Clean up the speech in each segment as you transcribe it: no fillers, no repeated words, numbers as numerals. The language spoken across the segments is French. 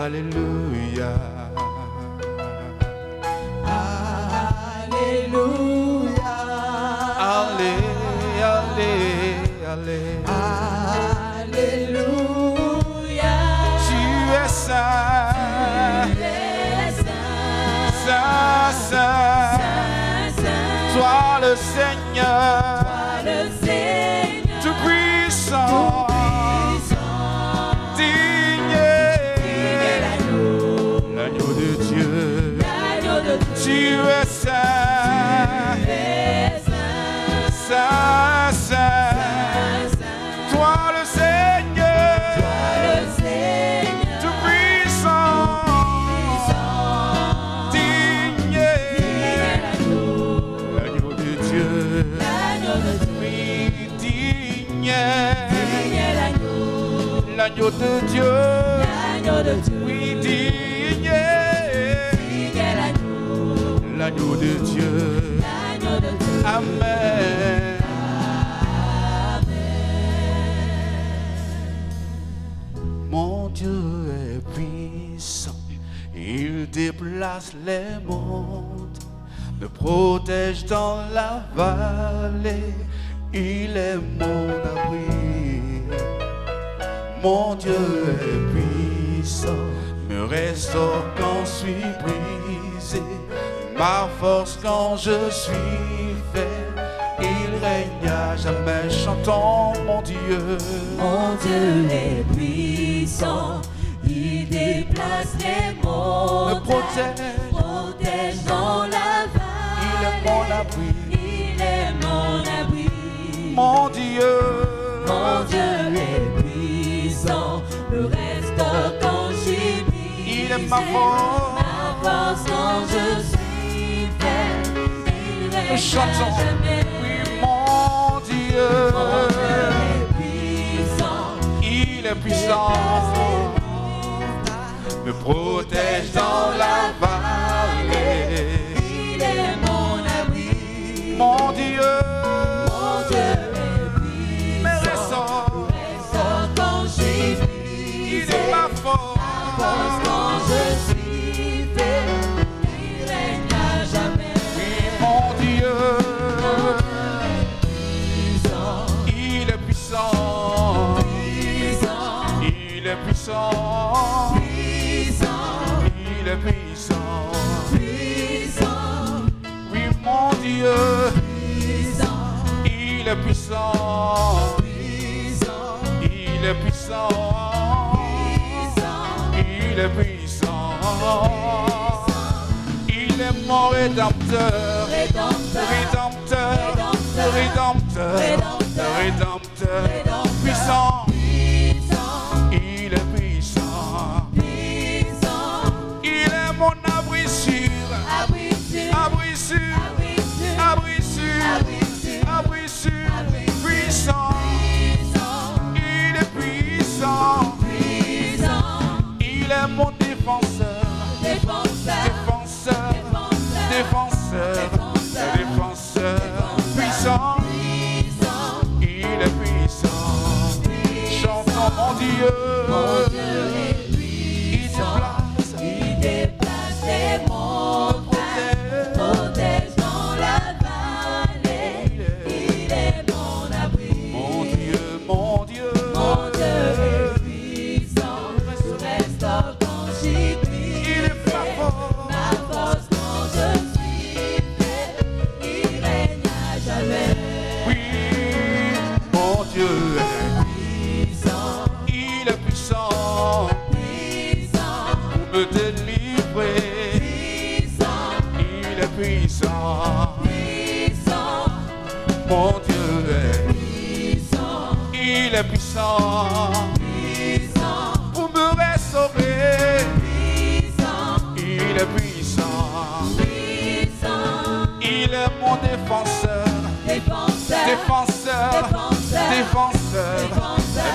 Alléluia. Alléluia. Allez, allez, allez. Alléluia. Tu es saint. Tu es saint. Saint, saint. Saint, saint. Toi le Seigneur. Toi le Seigneur. Tout puissant. L'agneau de Dieu, tu es saint, saint, saint, toi le Seigneur, tout puissant, digne, l'agneau de Dieu, oui, digne, l'agneau de Dieu, oui, digne, l'agneau de Dieu. Amen. Mon Dieu est puissant, il déplace les mondes, me protège dans la vallée, il est mon abri. Mon Dieu est puissant, me restaure quand je suis brisé, ma force quand je suis faible, il règne à jamais, chantons mon Dieu. Mon Dieu est puissant, il déplace les montagnes, Me protège dans la vallée, il est mon abri. il est mon abri. Mon Dieu est puissant, me restaure quand je suis brisé, il est ma force. quand je suis faible, il règne à Chantons, jamais. oui, mon Dieu, Mon Dieu est puissant, il est puissant, me protège dans la vallée, il est mon abri. mon Dieu, est puissant, me restaure, quand je suis il brisé, est ma force, quand je suis faible, il règne à jamais. oui, mon Dieu, Puissant, il est puissant, puissant, il est puissant, puissant, il est puissant, puissant, oui, mon Dieu, puissant, il est puissant, puissant, il est puissant, il est puissant, il est mon rédempteur, rédempteur, rédempteur, rédempteur, rédempteur, puissant, il est puissant, il est mon abri sûr, abri sûr, abri sûr, abri sûr, puissant, il est puissant, il est mon défenseur, défenseur, défenseur, défenseur, puissant, il est puissant, chantons mon Dieu, il déplace, les montagnes, protège dans la vallée, il est mon abri. mon Dieu, mon Dieu, Mon Dieu est puissant, restaure quand je suis brisé, il est ma force, ma force quand je suis faible, il règne à jamais. oui, mon Dieu est Puissant, il est puissant puissant, pour me délivrer, puissant, il est puissant, puissant, mon Dieu est, puissant, il est puissant puissant, pour me restaurer, puissant, il est puissant, puissant, il est mon défenseur, défenseur, défenseur, défenseur,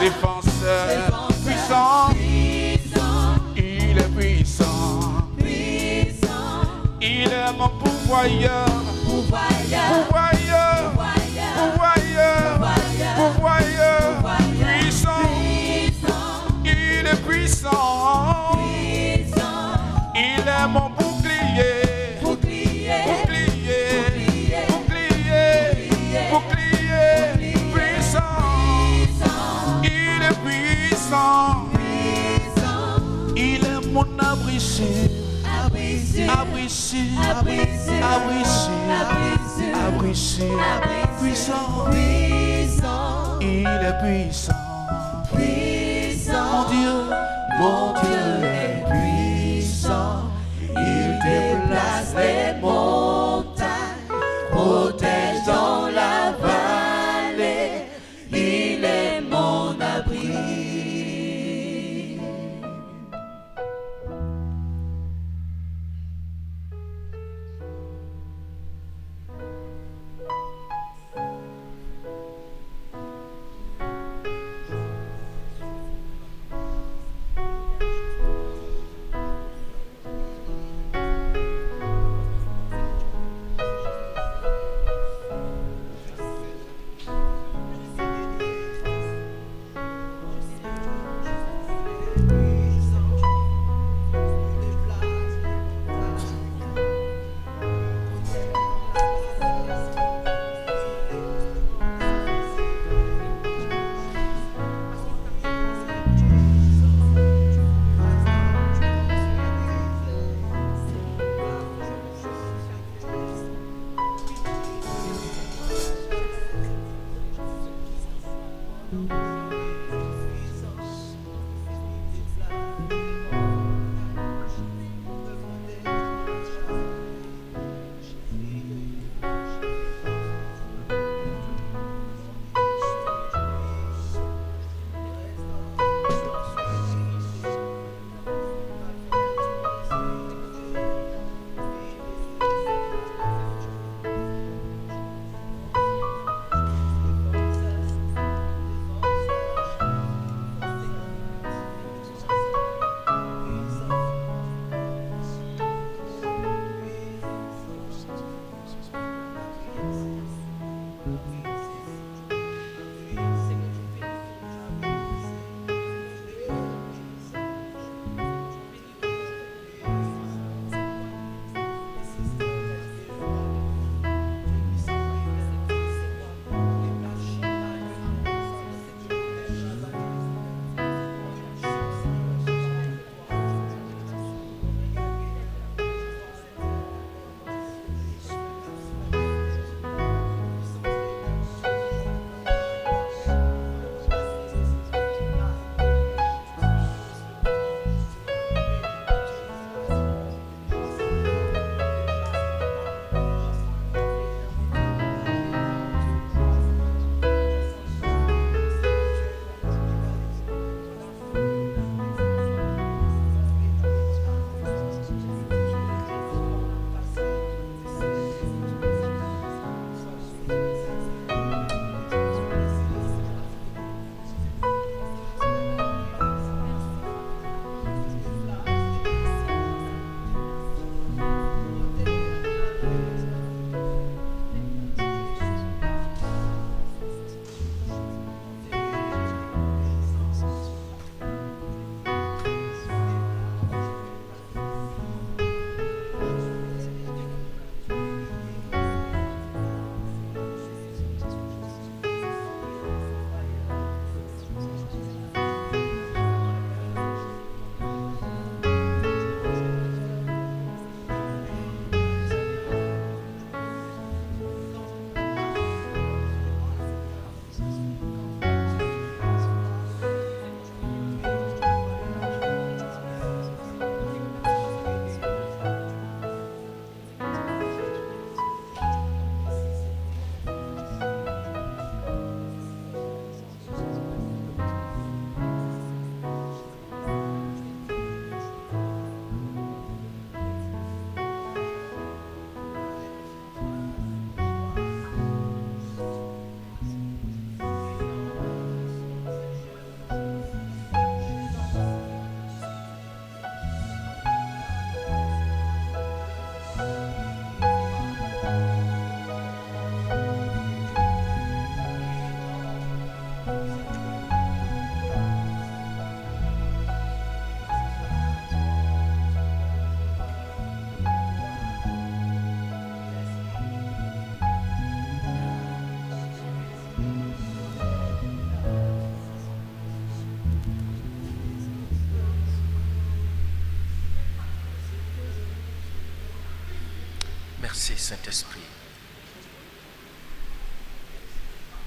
défenseur, puissant, il est puissant, il est mon pourvoyeur, pourvoyeur, pourvoyeur, puissant, il est puissant, mon abri sûr, abri sûr, abri sûr, abri sûr, abri sûr, abri sûr, abri sûr, puissant, puissant, il est puissant. puissant. Mon Dieu est puissant. Il déplace les montagnes, protège dans la vallée. Il est mon abri. Merci Saint-Esprit.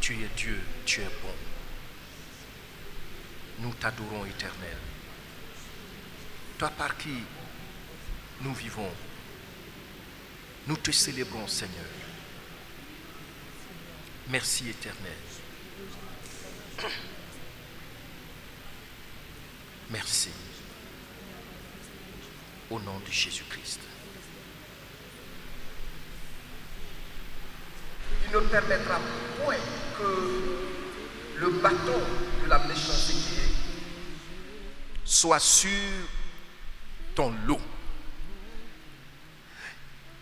Tu es Dieu, tu es bon. Nous t'adorons, Éternel. Toi par qui nous vivons, nous te célébrons, Seigneur. Merci, Éternel. Merci. Au nom de Jésus-Christ. Il ne permettra point que le bâton de la méchanceté soit sur ton lot.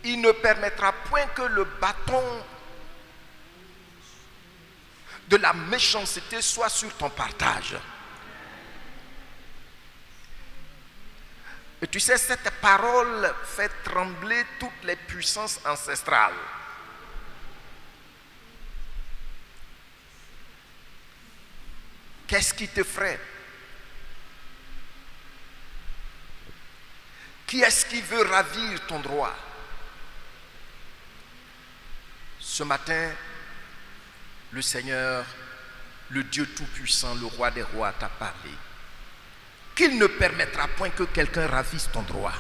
Il ne permettra point que le bâton de la méchanceté soit sur ton partage. Et tu sais, cette parole fait trembler toutes les puissances ancestrales. Qu'est-ce qui t'effraie? Qui est-ce qui veut ravir ton droit? Ce matin, le Seigneur, le Dieu Tout-Puissant, le Roi des Rois t'a parlé. Qu'il ne permettra point que quelqu'un ravisse ton droit.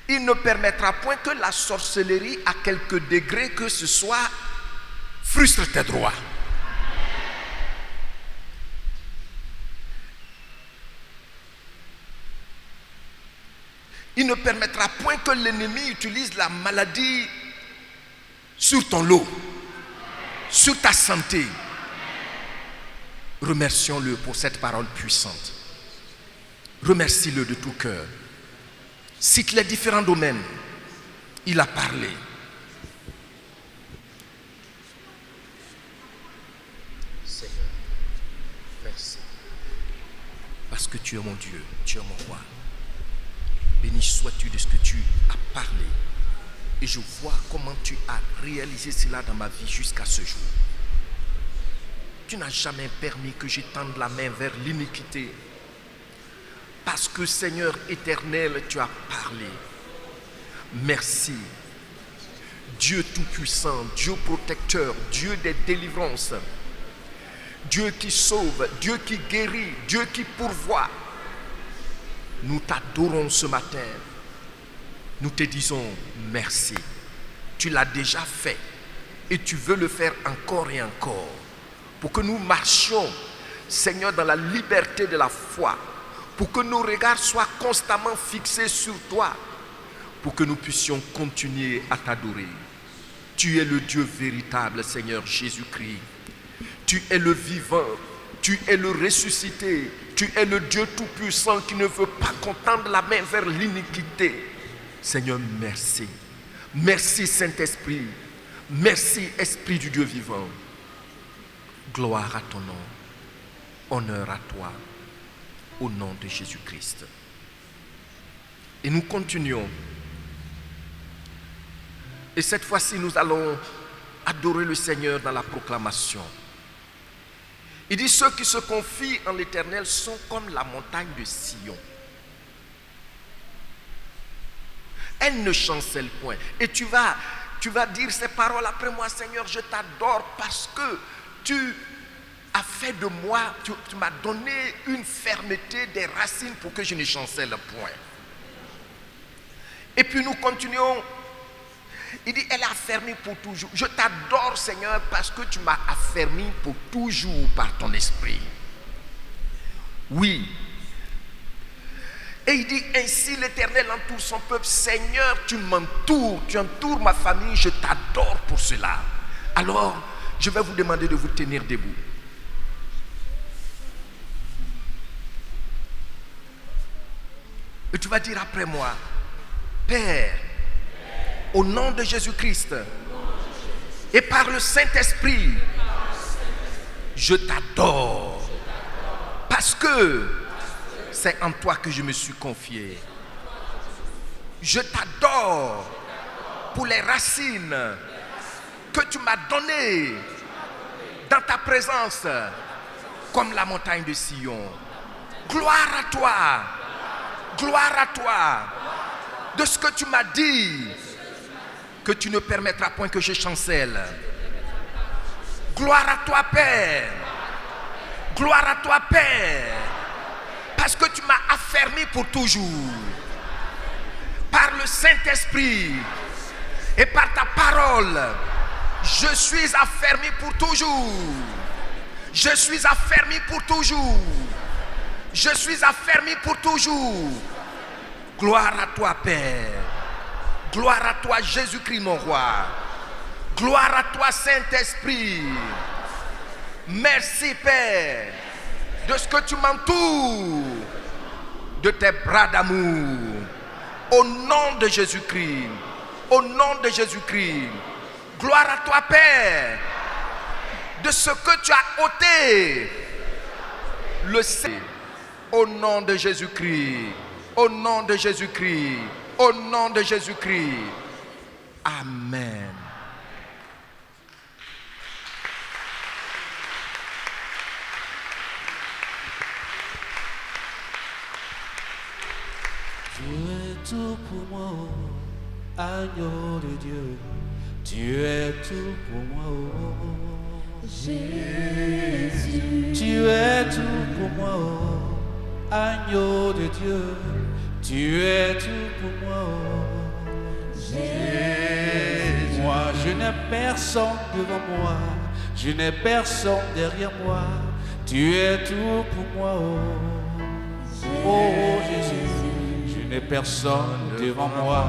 Il ne permettra point que la sorcellerie, à quelque degré que ce soit, frustre tes droits. Il ne permettra point que l'ennemi utilise la maladie sur ton lot, sur ta santé. Remercions-le pour cette parole puissante. Remercie-le de tout cœur. Cite les différents domaines. Il a parlé. Seigneur, merci. Parce que tu es mon Dieu, tu es mon roi. Béni sois-tu de ce que tu as parlé. Et je vois comment tu as réalisé cela dans ma vie jusqu'à ce jour. Tu n'as jamais permis que j'étende la main vers l'iniquité. Parce que Seigneur éternel, tu as parlé. Merci. Dieu Tout-Puissant, Dieu protecteur, Dieu des délivrances. Dieu qui sauve, Dieu qui guérit, Dieu qui pourvoit. Nous t'adorons ce matin. Nous te disons merci. Tu l'as déjà fait et tu veux le faire encore et encore. Pour que nous marchions, Seigneur, dans la liberté de la foi. Pour que nos regards soient constamment fixés sur toi. Pour que nous puissions continuer à t'adorer. Tu es le Dieu véritable, Seigneur Jésus-Christ. Tu es le vivant. Tu es le ressuscité. Tu es le Dieu Tout-Puissant qui ne veut pas qu'on tende la main vers l'iniquité. Seigneur, merci. Merci Saint-Esprit. Merci Esprit du Dieu vivant. Gloire à ton nom. Honneur à toi. Au nom de Jésus-Christ. Et nous continuons. Et cette fois-ci, nous allons adorer le Seigneur dans la proclamation. Il dit, ceux qui se confient en l'Éternel sont comme la montagne de Sion. Elle ne chancelle point. Et tu vas dire ces paroles après moi, Seigneur, je t'adore parce que tu as fait de moi, tu m'as donné une fermeté des racines pour que je ne chancelle point. Et puis nous continuons. Il dit, elle est affermie pour toujours. Je t'adore, Seigneur, parce que tu m'as affermi pour toujours par ton esprit. Oui. Et il dit, ainsi l'Éternel entoure son peuple. Seigneur, tu m'entoures, tu entoures ma famille, je t'adore pour cela. Alors, je vais vous demander de vous tenir debout. Et tu vas dire après moi, Père, au nom de Jésus-Christ et par le Saint-Esprit, je t'adore parce que c'est en toi que je me suis confié. Je t'adore pour les racines que tu m'as données dans ta présence comme la montagne de Sion. Gloire à toi. Gloire à toi. de ce que tu m'as dit, que tu ne permettras point que je chancelle. Gloire à toi, Père. Gloire à toi, Père. Parce que tu m'as affermi pour toujours. Par le Saint-Esprit et par ta parole, je suis affermi pour toujours. Je suis affermi pour toujours. Je suis affermi pour toujours. Gloire à toi, Père. Gloire à toi, Jésus-Christ, mon roi. Gloire à toi, Saint-Esprit. Merci, Père, de ce que tu m'entoures de tes bras d'amour. Au nom de Jésus-Christ. Au nom de Jésus-Christ. Gloire à toi, Père, de ce que tu as ôté le Saint. Au nom de Jésus-Christ. Au nom de Jésus-Christ. Au nom de Jésus-Christ. Amen. Tu es tout pour moi, oh, agneau de Dieu. Tu es tout pour moi, oh, Jésus. Tu es tout pour moi, oh, agneau de Dieu. Tu es tout pour moi, oh, Jésus. Moi, je n'ai personne devant moi, je n'ai personne derrière moi. Tu es tout pour moi, oh Jésus. Je n'ai personne devant moi,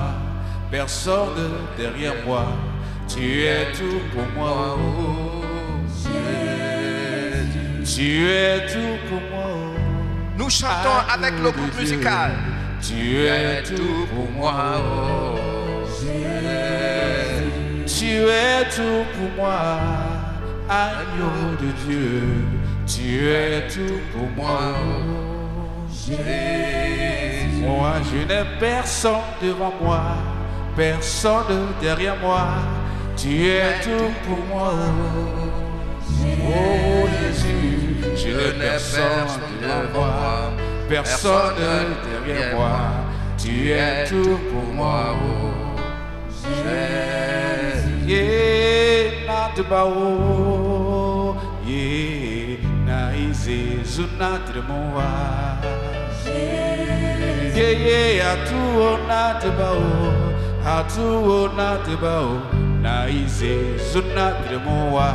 personne derrière moi. Tu es tout pour moi, oh Jésus. Tu es tout pour moi, oh. Nous chantons avec le groupe musical. Tu es tout pour moi, oh Jésus. Tu es tout pour moi, agneau de Dieu. Tu es tout pour moi, oh Jésus. Moi, je n'ai personne devant moi, personne derrière moi. Tu es tout pour moi, oh Jésus. Je n'ai personne devant moi, personne derrière moi. Tu es tout pour moi, oh Jésus. Yeah, not about, yeah, na ize zunatre moa. Yeah, yeah, atu not about, na ize zunatre moa.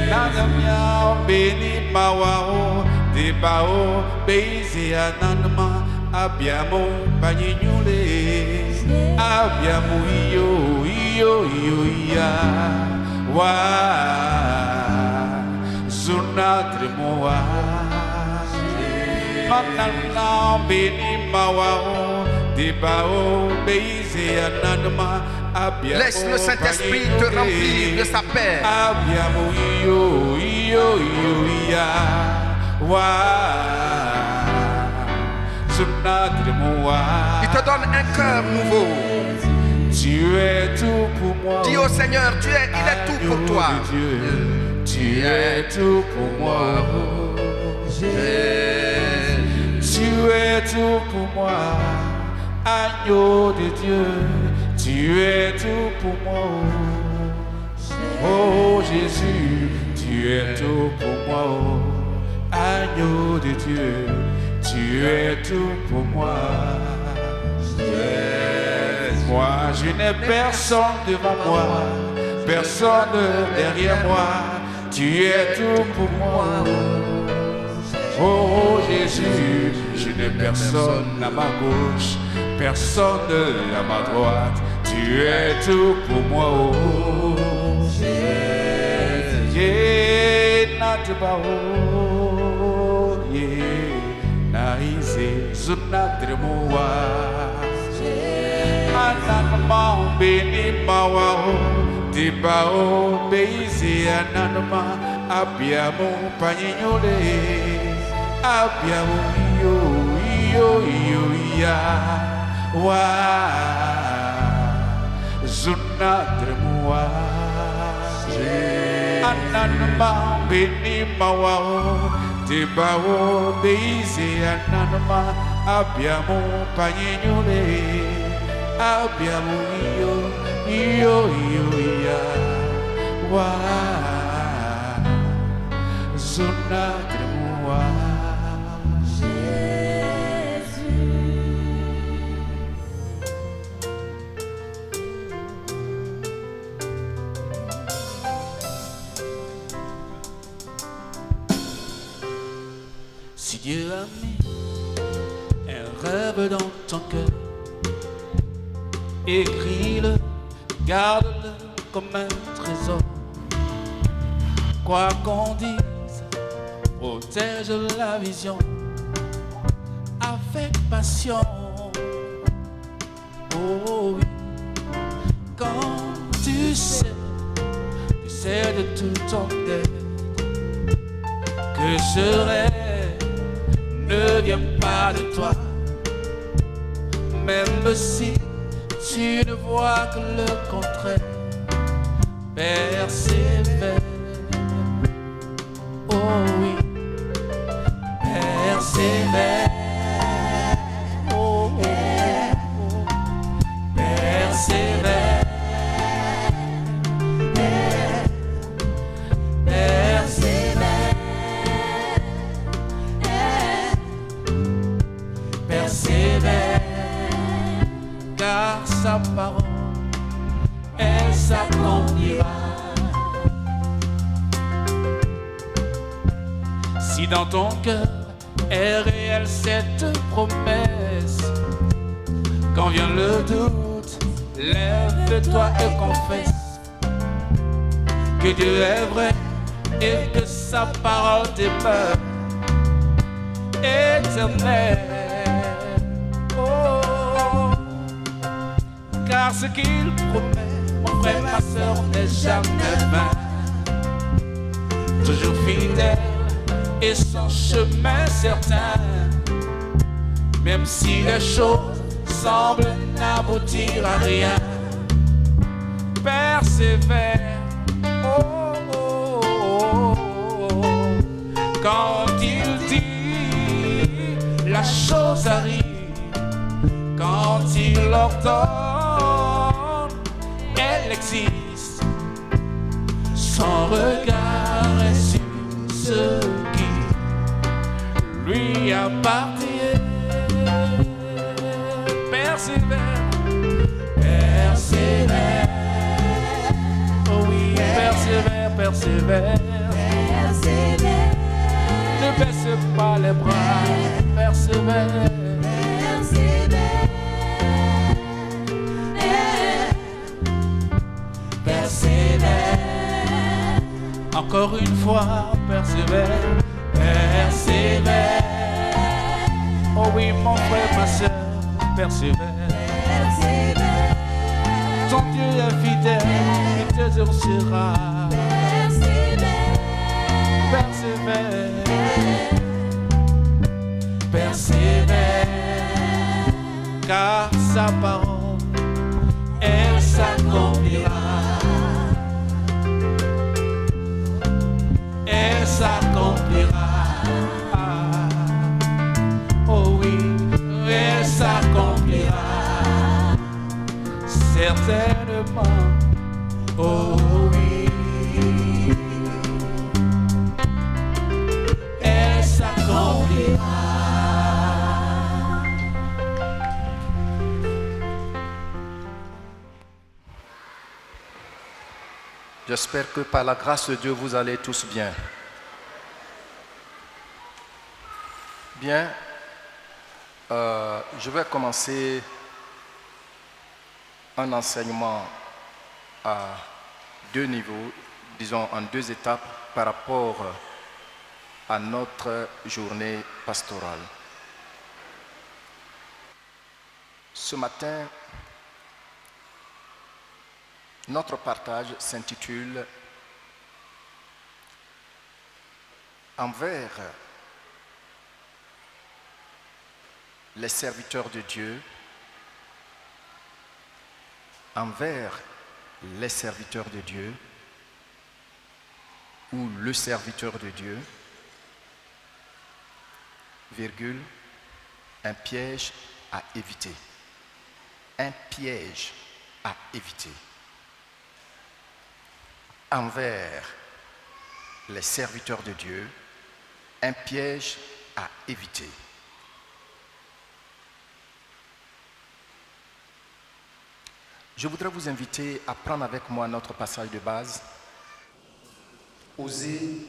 Nada miao beni mawao de bao beize ananma abiamo paninyule abiamo iyo ya wa zunatre moa. Manana beni mawao de bao beize ananma. Laisse le Saint-Esprit te remplir de sa paix. Il te donne un cœur nouveau. Tu es tout pour moi. Dis au Seigneur, il est tout pour toi. Tu es tout pour moi. Tu es tout pour moi. Agneau de Dieu. Tu es tout pour moi, oh Jésus. Tu es tout pour moi, oh agneau de Dieu. Tu es tout pour moi. Moi, je n'ai personne devant moi, personne derrière moi. Tu es tout pour moi, oh Jésus. Je n'ai personne à ma gauche, personne à ma droite. Tu es tout pour moi, oh Jésus. Yeah, not about, yeah, na ize zunatre moa. Ananama beni mawao, dibao beize ananama abiamo paninyole, abiamo iyo ya wa. Zunatre moa, ananama beni mawao, dibao beize ananama abbiamo pagnole, abbiamo io, wa, zona tremoa. Si Dieu a mis un rêve dans ton cœur, écris-le, garde-le comme un trésor. Quoi qu'on dise, protège la vision avec passion. Oh oui, quand tu sais de tout ton être que ce rêve ne vient pas de toi, même si tu ne vois que le contraire. Persévère, oh oui, persévère, oh, oh, oh. Persévère, persévère, persévère, car sa parole, elle s'accomplira. Si dans ton cœur est réelle cette promesse, quand vient le doute, lève-toi et confesse que Dieu est vrai et que sa parole demeure éternelle. Oh, car ce qu'il promet, mon frère, ma soeur, n'est jamais vain. Toujours fidèle et son chemin certain, même si les choses semblent n'aboutir à rien. Persévère, oh, oh, oh, oh. Quand il dit, la chose arrive. Quand il ordonne, elle existe. Son regard est sur ce qui lui appartient. Persévère, persévère, oh oui, persévère, persévère, Persévère, ne baisse pas les bras, persévère, persévère, persévère, encore une fois, persévère, persévère, oh oui, mon frère, ma soeur, persévère, persévère, ton Dieu est fidèle, il te exaucera. Persévère, persévère, car sa parole, elle s'accomplira. Elle s'accomplira. Oh oui, elle s'accomplira. Certainement. Oh oui. Elle s'accomplira. J'espère que par la grâce de Dieu, vous allez tous bien. Bien, je vais commencer un enseignement à deux niveaux, disons en deux étapes par rapport à notre journée pastorale. Ce matin, notre partage s'intitule « Envers les serviteurs de Dieu, envers les serviteurs de Dieu ou le serviteur de Dieu, virgule, Un piège à éviter. Un piège à éviter. Envers les serviteurs de Dieu, un piège à éviter. Je voudrais vous inviter à prendre avec moi notre passage de base. Osée,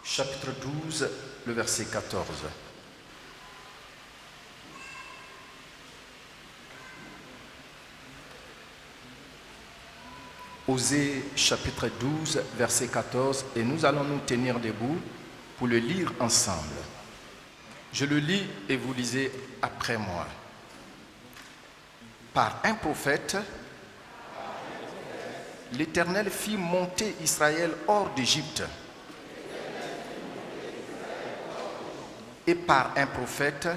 chapitre 12, le verset 14. Osée, chapitre 12, verset 14, et nous allons nous tenir debout pour le lire ensemble. Je le lis et vous lisez après moi. Par un prophète, l'Éternel fit monter Israël hors d'Égypte. Et par un prophète,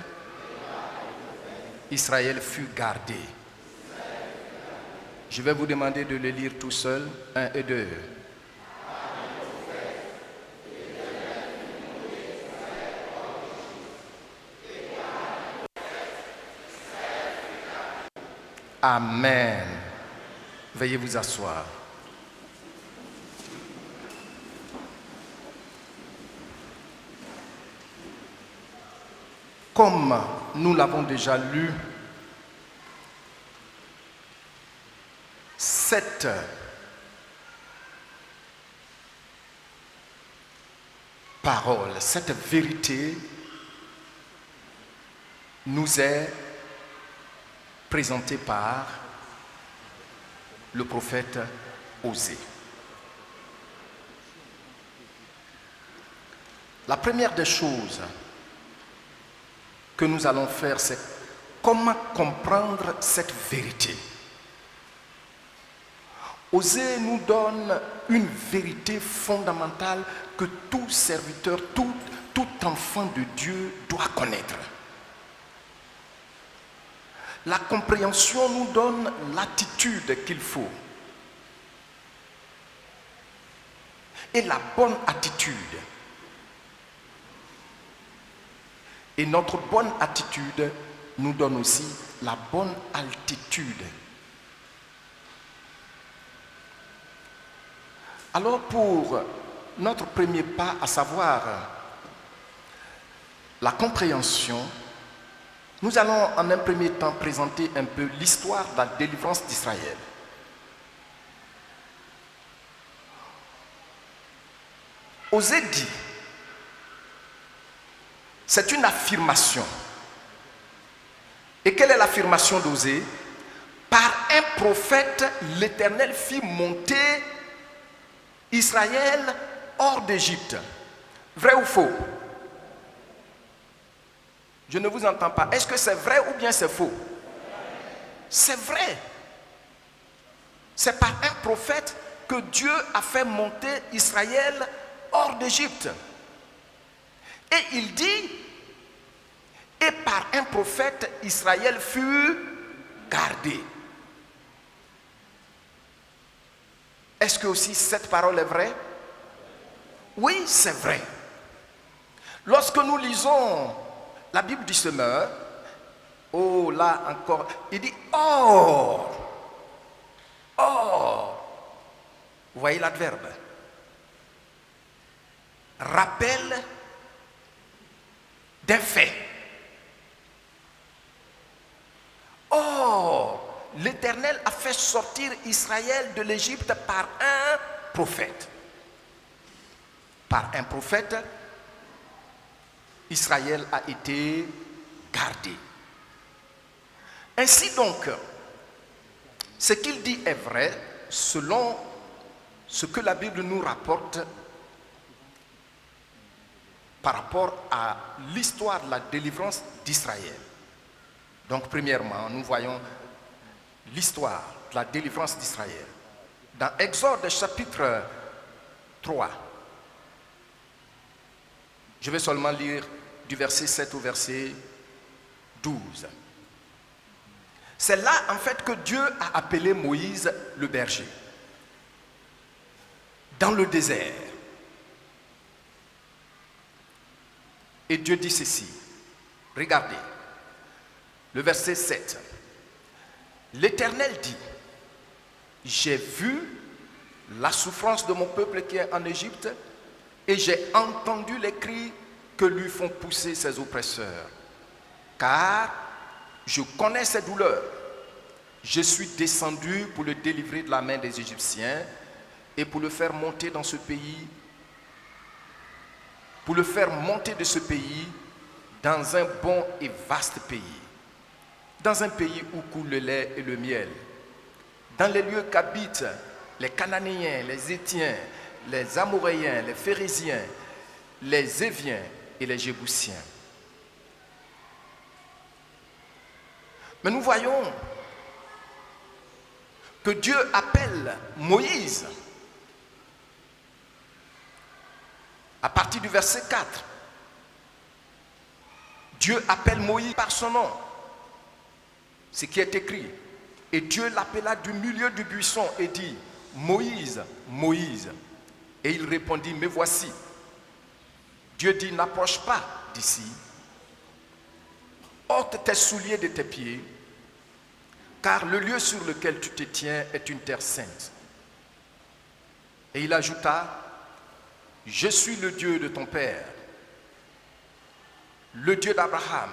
Israël fut gardé. Je vais vous demander de le lire tout seul, 1 et 2. Amen. Veuillez vous asseoir. Comme nous l'avons déjà lu, cette parole, cette vérité nous est présentée par le prophète Osée. La première des choses que nous allons faire, c'est comment comprendre cette vérité. Osée nous donne une vérité fondamentale que tout serviteur, tout enfant de Dieu doit connaître. La compréhension nous donne l'attitude qu'il faut. Et la bonne attitude. Et notre bonne attitude nous donne aussi la bonne altitude. Alors pour notre premier pas, à savoir la compréhension, nous allons en un premier temps présenter un peu l'histoire de la délivrance d'Israël. Osée dit, c'est une affirmation. Et quelle est l'affirmation d'Osée? Par un prophète, l'Éternel fit monter Israël hors d'Égypte. Vrai ou faux? Je ne vous entends pas. Est-ce que c'est vrai ou bien c'est faux? C'est vrai. C'est par un prophète que Dieu a fait monter Israël hors d'Égypte. Et il dit, et par un prophète, Israël fut gardé. Est-ce que aussi cette parole est vraie? Oui, c'est vrai. Lorsque nous lisons la Bible du semeur, oh là encore, il dit or. Vous voyez l'adverbe. Rappel d'un fait. Or, l'Éternel a fait sortir Israël de l'Égypte par un prophète. Par un prophète, Israël a été gardé. Ainsi donc, ce qu'il dit est vrai selon ce que la Bible nous rapporte par rapport à l'histoire de la délivrance d'Israël. Donc premièrement, nous voyons l'histoire de la délivrance d'Israël. Dans Exode chapitre 3, je vais seulement lire du verset 7 au verset 12. C'est là en fait que Dieu a appelé Moïse le berger. Dans le désert. Et Dieu dit ceci. Regardez, le verset 7. L'Éternel dit, j'ai vu la souffrance de mon peuple qui est en Égypte et j'ai entendu les cris que lui font pousser ses oppresseurs. Car je connais ses douleurs. Je suis descendu pour le délivrer de la main des Égyptiens et pour le faire monter dans ce pays, pour le faire monter de ce pays dans un bon et vaste pays, dans un pays où coule le lait et le miel, dans les lieux qu'habitent les Cananéens, les Héthiens, les Amoréens, les Phérésiens, les Éviens et les Jébusiens. Mais nous voyons que Dieu appelle Moïse à partir du verset 4. Dieu appelle Moïse par son nom, ce qui est écrit. Et Dieu l'appela du milieu du buisson et dit, Moïse, Moïse. Et il répondit, me voici. Dieu dit, n'approche pas d'ici. Ôte tes souliers de tes pieds, car le lieu sur lequel tu te tiens est une terre sainte. Et il ajouta, je suis le Dieu de ton père, le Dieu d'Abraham,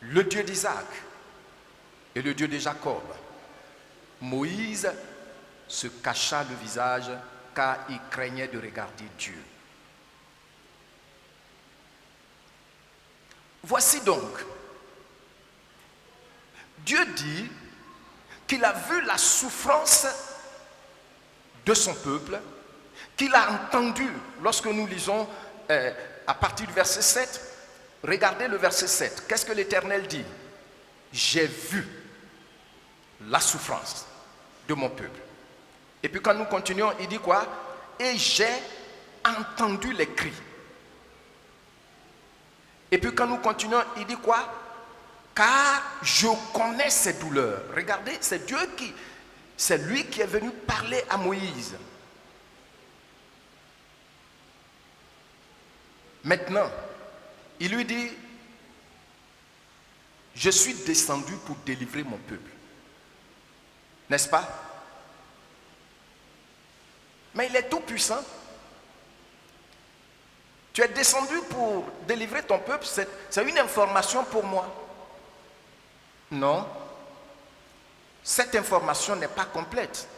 le Dieu d'Isaac et le Dieu de Jacob. Moïse se cacha le visage car il craignait de regarder Dieu. Voici donc, Dieu dit qu'il a vu la souffrance de son peuple, qu'il a entendu lorsque nous lisons à partir du verset 7. Regardez le verset 7. Qu'est-ce que l'Éternel dit? J'ai vu la souffrance de mon peuple. Et puis quand nous continuons, il dit quoi? Et j'ai entendu les cris. Et puis quand nous continuons, il dit quoi? Car je connais ses douleurs. Regardez, c'est Dieu c'est lui qui est venu parler à Moïse. Maintenant, il lui dit, je suis descendu pour délivrer mon peuple. N'est-ce pas? Mais il est tout puissant. Tu es descendu pour délivrer ton peuple, c'est une information pour moi. Non, cette information n'est pas complète.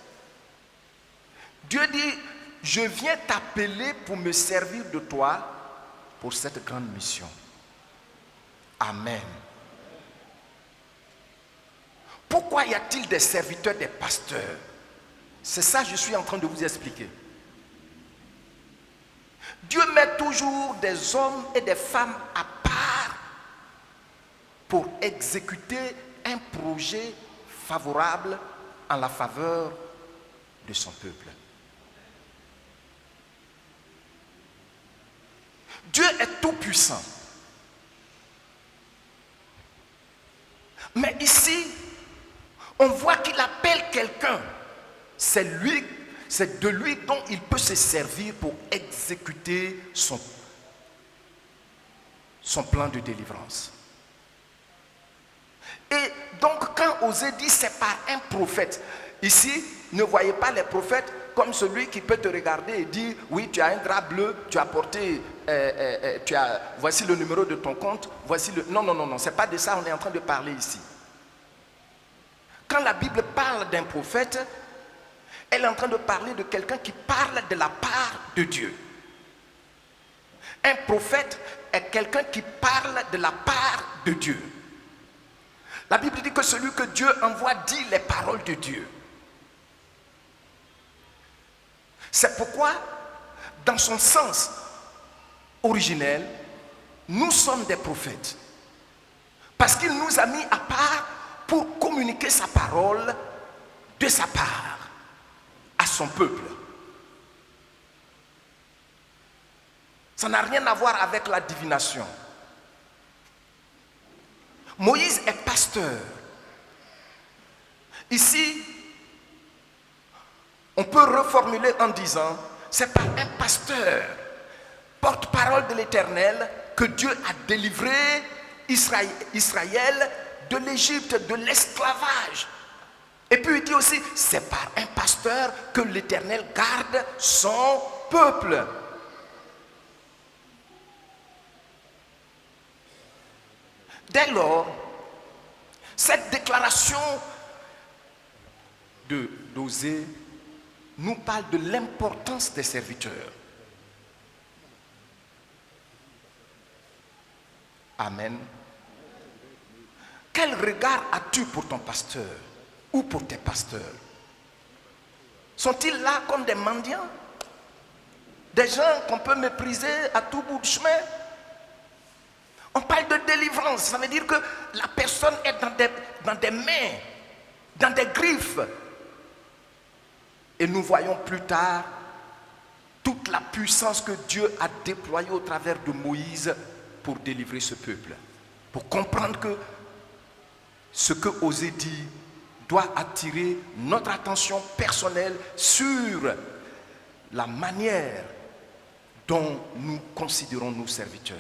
Dieu dit, je viens t'appeler pour me servir de toi pour cette grande mission. Amen. Pourquoi y a-t-il des serviteurs, des pasteurs? C'est ça que je suis en train de vous expliquer. Dieu met toujours des hommes et des femmes à part pour exécuter un projet favorable en la faveur de son peuple. Dieu est tout puissant. Mais ici, on voit qu'il appelle quelqu'un. C'est de lui dont il peut se servir pour exécuter son plan de délivrance. Et donc quand Osée dit c'est par un prophète, ici, ne voyez pas les prophètes comme celui qui peut te regarder et dire oui, tu as un drap bleu, tu as porté, voici le numéro de ton compte, voici le... Non, c'est pas de ça on est en train de parler ici. Quand la Bible parle d'un prophète, elle est en train de parler de quelqu'un qui parle de la part de Dieu. Un prophète est quelqu'un qui parle de la part de Dieu. La Bible dit que celui que Dieu envoie dit les paroles de Dieu. C'est pourquoi, dans son sens originel, nous sommes des prophètes. Parce qu'il nous a mis à part pour communiquer sa parole de sa part à son peuple. Ça n'a rien à voir avec la divination. Moïse est pasteur. Ici, on peut reformuler en disant, c'est par un pasteur, porte-parole de l'Éternel, que Dieu a délivré Israël de l'Égypte, de l'esclavage. Et puis il dit aussi, c'est par un pasteur que l'Éternel garde son peuple. Dès lors, cette déclaration d'Osée nous parle de l'importance des serviteurs. Amen. Quel regard as-tu pour ton pasteur ou pour tes pasteurs? Sont-ils là comme des mendiants? Des gens qu'on peut mépriser à tout bout de chemin? On parle de délivrance, ça veut dire que la personne est dans des mains, dans des griffes. Et nous voyons plus tard toute la puissance que Dieu a déployée au travers de Moïse pour délivrer ce peuple. Pour comprendre que ce que Osée dit doit attirer notre attention personnelle sur la manière dont nous considérons nos serviteurs.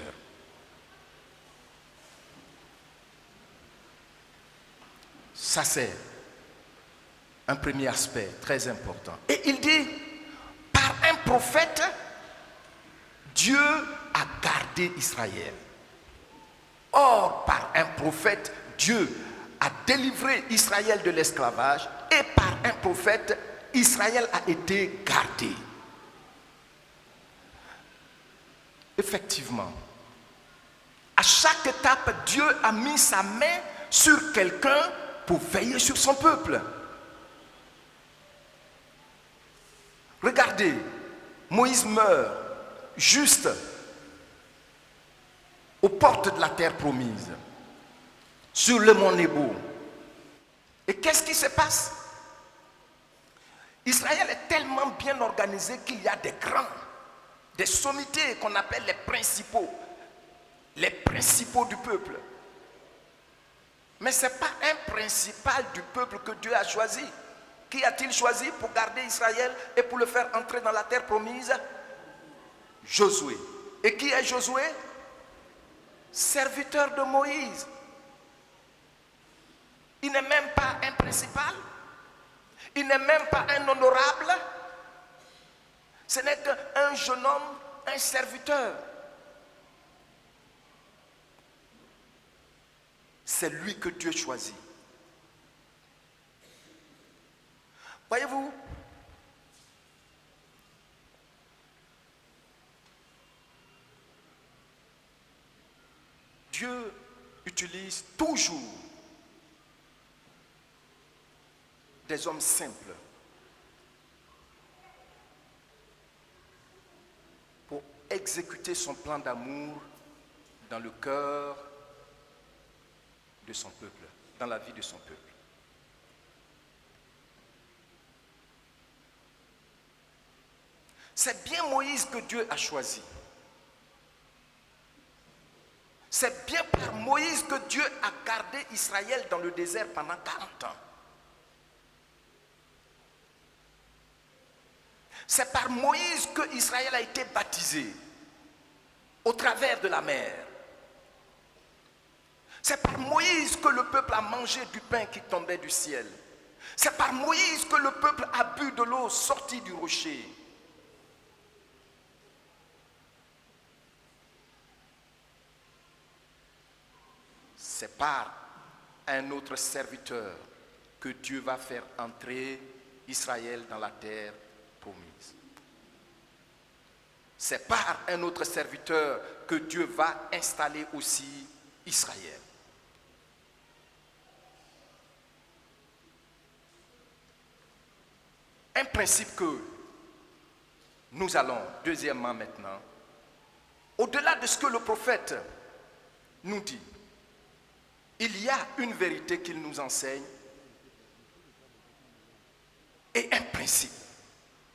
Ça, c'est un premier aspect très important. Et il dit, par un prophète, Dieu a gardé Israël. Or, par un prophète, Dieu a délivré Israël de l'esclavage et par un prophète, Israël a été gardé. Effectivement, à chaque étape, Dieu a mis sa main sur quelqu'un pour veiller sur son peuple. Regardez, Moïse meurt juste aux portes de la terre promise, sur le mont Nebo. Et qu'est-ce qui se passe? Israël est tellement bien organisé qu'il y a des grands, des sommités qu'on appelle les principaux du peuple. Mais ce n'est pas un principal du peuple que Dieu a choisi. Qui a-t-il choisi pour garder Israël et pour le faire entrer dans la terre promise? Josué. Et qui est Josué? Serviteur de Moïse. Il n'est même pas un principal. Il n'est même pas un honorable. Ce n'est qu'un jeune homme, un serviteur. C'est lui que Dieu choisit. Voyez-vous, Dieu utilise toujours des hommes simples pour exécuter son plan d'amour dans le cœur de son peuple, dans la vie de son peuple. C'est bien Moïse que Dieu a choisi. C'est bien par Moïse que Dieu a gardé Israël dans le désert pendant 40 ans. C'est par Moïse que Israël a été baptisé au travers de la mer. C'est par Moïse que le peuple a mangé du pain qui tombait du ciel. C'est par Moïse que le peuple a bu de l'eau sortie du rocher. C'est par un autre serviteur que Dieu va faire entrer Israël dans la terre promise. C'est par un autre serviteur que Dieu va installer aussi Israël. Un principe que nous allons, deuxièmement maintenant, au-delà de ce que le prophète nous dit, il y a une vérité qu'il nous enseigne et un principe.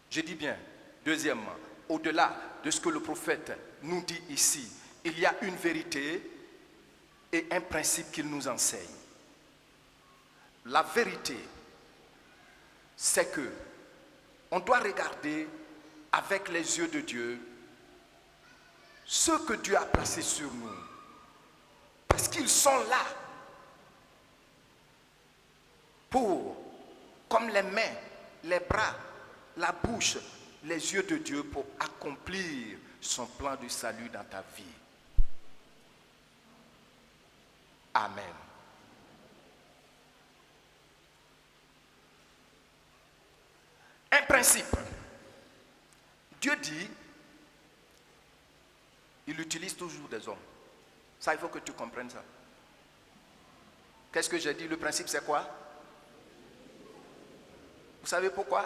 Je dis bien, deuxièmement, au-delà de ce que le prophète nous dit ici, il y a une vérité et un principe qu'il nous enseigne. La vérité, c'est que on doit regarder avec les yeux de Dieu ce que Dieu a placé sur nous. Parce qu'il qu'ils sont là pour, comme les mains, les bras, la bouche, les yeux de Dieu pour accomplir son plan de salut dans ta vie. Amen. Un principe. Dieu dit, il utilise toujours des hommes. Ça, il faut que tu comprennes ça. Qu'est-ce que j'ai dit? Le principe, c'est quoi? Vous savez pourquoi?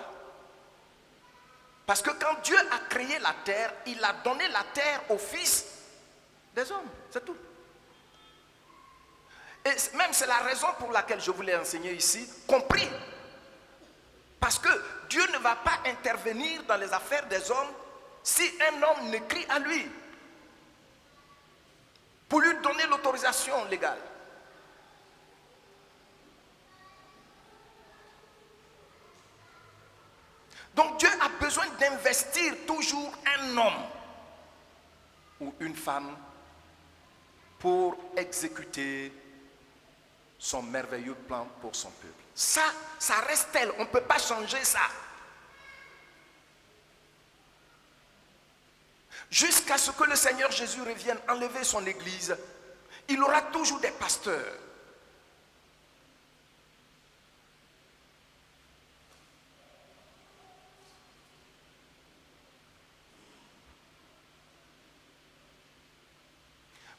Parce que quand Dieu a créé la terre, il a donné la terre aux fils des hommes. C'est tout. Et même c'est la raison pour laquelle je voulais enseigner ici, compris. Parce que Dieu ne va pas intervenir dans les affaires des hommes si un homme ne crie à lui pour lui donner l'autorisation légale. Donc Dieu a besoin d'investir toujours un homme ou une femme pour exécuter son merveilleux plan pour son peuple. Ça reste tel, on ne peut pas changer ça. Jusqu'à ce que le Seigneur Jésus revienne enlever son église, il aura toujours des pasteurs.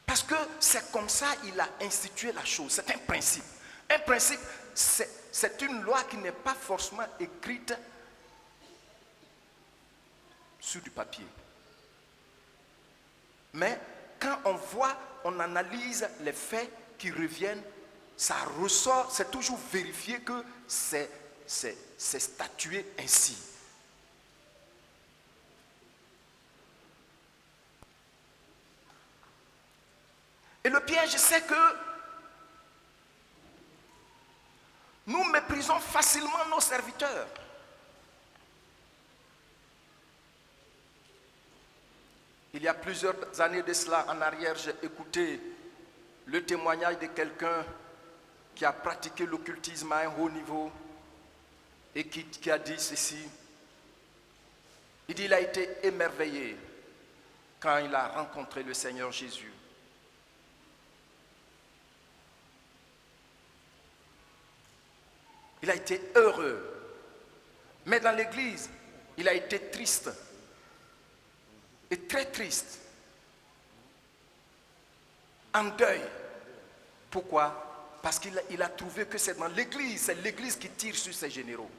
Parce que c'est comme ça qu'il a institué la chose. C'est un principe. Un principe, c'est une loi qui n'est pas forcément écrite sur du papier. Mais quand on voit, on analyse les faits qui reviennent, ça ressort, c'est toujours vérifié que c'est statué ainsi. Et le piège, c'est que nous méprisons facilement nos serviteurs. Il y a plusieurs années de cela, en arrière, j'ai écouté le témoignage de quelqu'un qui a pratiqué l'occultisme à un haut niveau et qui a dit ceci. Il dit qu'il a été émerveillé quand il a rencontré le Seigneur Jésus. Il a été heureux. Mais dans l'église, il a été triste. Et très triste. En deuil. Pourquoi? Parce qu'il a trouvé que c'est dans l'église, c'est l'église qui tire sur ses généraux.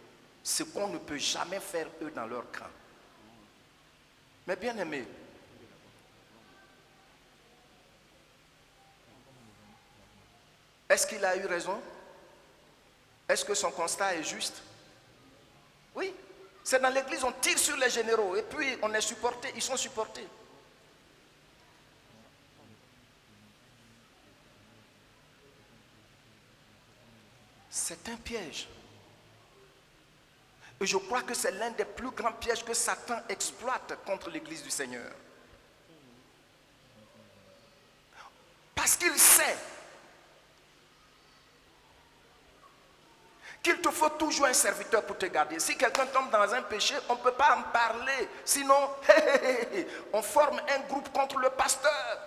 Ce qu'on ne peut jamais faire eux dans leur camp. Mais bien aimé, est-ce qu'il a eu raison? Est-ce que son constat est juste? Oui. C'est dans l'église, on tire sur les généraux et puis on est supporté, ils sont supportés. C'est un piège. Et je crois que c'est l'un des plus grands pièges que Satan exploite contre l'église du Seigneur. Parce qu'il sait qu'il te faut toujours un serviteur pour te garder. Si quelqu'un tombe dans un péché, on ne peut pas en parler. Sinon, on forme un groupe contre le pasteur.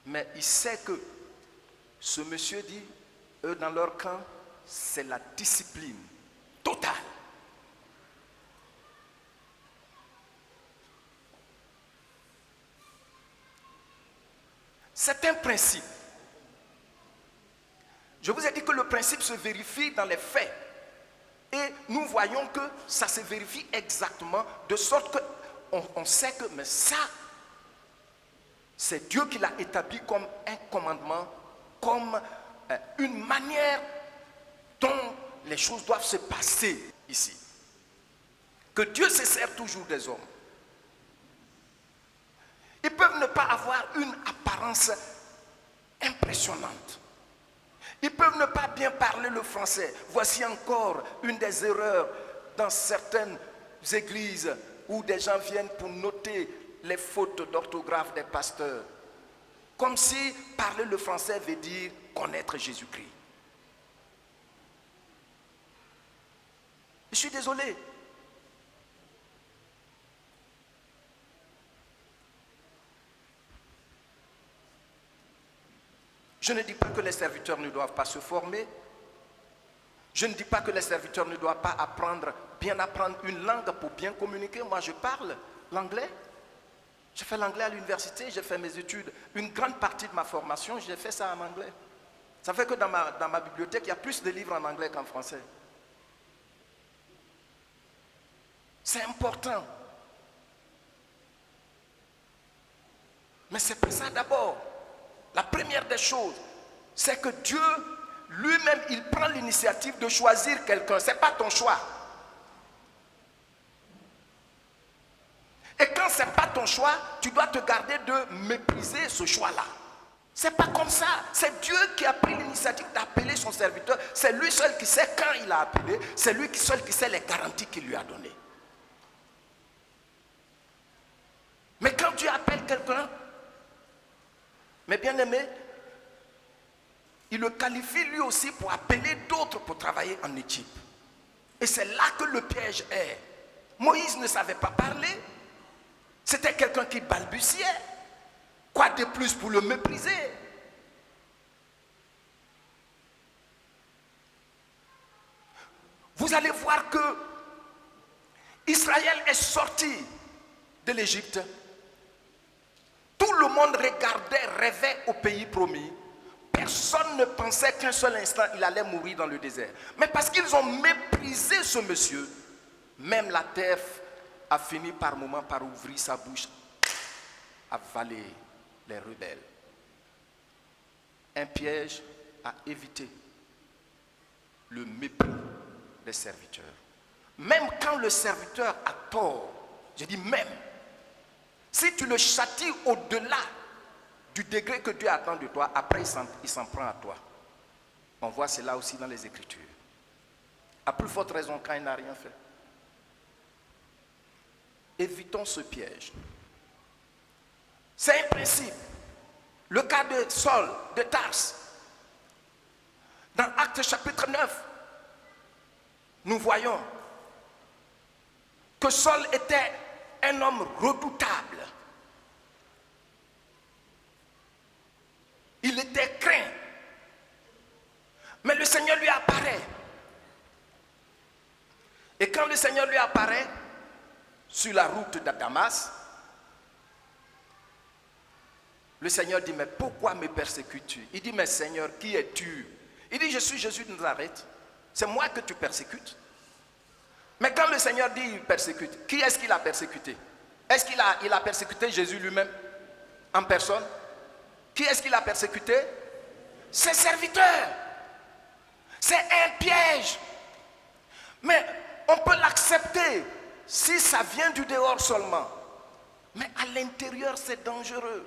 Mais il sait que ce monsieur dit, eux dans leur camp, c'est la discipline totale. C'est un principe. Je vous ai dit que le principe se vérifie dans les faits. Et nous voyons que ça se vérifie exactement, de sorte qu'on sait que, mais ça, c'est Dieu qui l'a établi comme un commandement, comme une manière dont les choses doivent se passer ici. Que Dieu se sert toujours des hommes. Ils peuvent ne pas avoir une apparence impressionnante. Ils peuvent ne pas bien parler le français. Voici encore une des erreurs dans certaines églises où des gens viennent pour noter les fautes d'orthographe des pasteurs. Comme si parler le français veut dire connaître Jésus-Christ. Je suis désolé. Je ne dis pas que les serviteurs ne doivent pas se former. Je ne dis pas que les serviteurs ne doivent pas bien apprendre une langue pour bien communiquer. Moi, je parle l'anglais. J'ai fait l'anglais à l'université, j'ai fait mes études. Une grande partie de ma formation, j'ai fait ça en anglais. Ça fait que dans ma bibliothèque, il y a plus de livres en anglais qu'en français. C'est important. Mais c'est pas ça d'abord. La première des choses, c'est que Dieu, lui-même, il prend l'initiative de choisir quelqu'un. Ce n'est pas ton choix. Et quand ce n'est pas ton choix, tu dois te garder de mépriser ce choix-là. Ce n'est pas comme ça. C'est Dieu qui a pris l'initiative d'appeler son serviteur. C'est lui seul qui sait quand il a appelé. C'est lui seul qui sait les garanties qu'il lui a données. Mais quand Dieu appelle quelqu'un, mes bien-aimés, il le qualifie lui aussi pour appeler d'autres pour travailler en équipe. Et c'est là que le piège est. Moïse ne savait pas parler. C'était quelqu'un qui balbutiait. Quoi de plus pour le mépriser? Vous allez voir que Israël est sorti de l'Égypte. Tout le monde regardait, rêvait au pays promis. Personne ne pensait qu'un seul instant il allait mourir dans le désert. Mais parce qu'ils ont méprisé ce monsieur, même la terre a fini par moment par ouvrir sa bouche, avaler les rebelles. Un piège à éviter. Le mépris des serviteurs. Même quand le serviteur a tort, je dis même, si tu le châties au-delà du degré que Dieu attend de toi, après il s'en prend à toi. On voit cela aussi dans les Écritures. À plus forte raison quand il n'a rien fait. Évitons ce piège. C'est un principe. Le cas de Saul, de Tars. Dans Actes chapitre 9, nous voyons que Saul était un homme redoutable. Il était craint. Mais le Seigneur lui apparaît. Et quand le Seigneur lui apparaît sur la route de Damas, le Seigneur dit, mais pourquoi me persécutes-tu? Il dit, mais Seigneur, qui es-tu? Il dit, je suis Jésus de Nazareth. C'est moi que tu persécutes. Mais quand le Seigneur dit il persécute, qui est-ce qu'il a persécuté? Est-ce qu'il a persécuté Jésus lui-même en personne? Qui est-ce qu'il a persécuté? Ses serviteurs. C'est un piège. Mais on peut l'accepter si ça vient du dehors seulement. Mais à l'intérieur, c'est dangereux.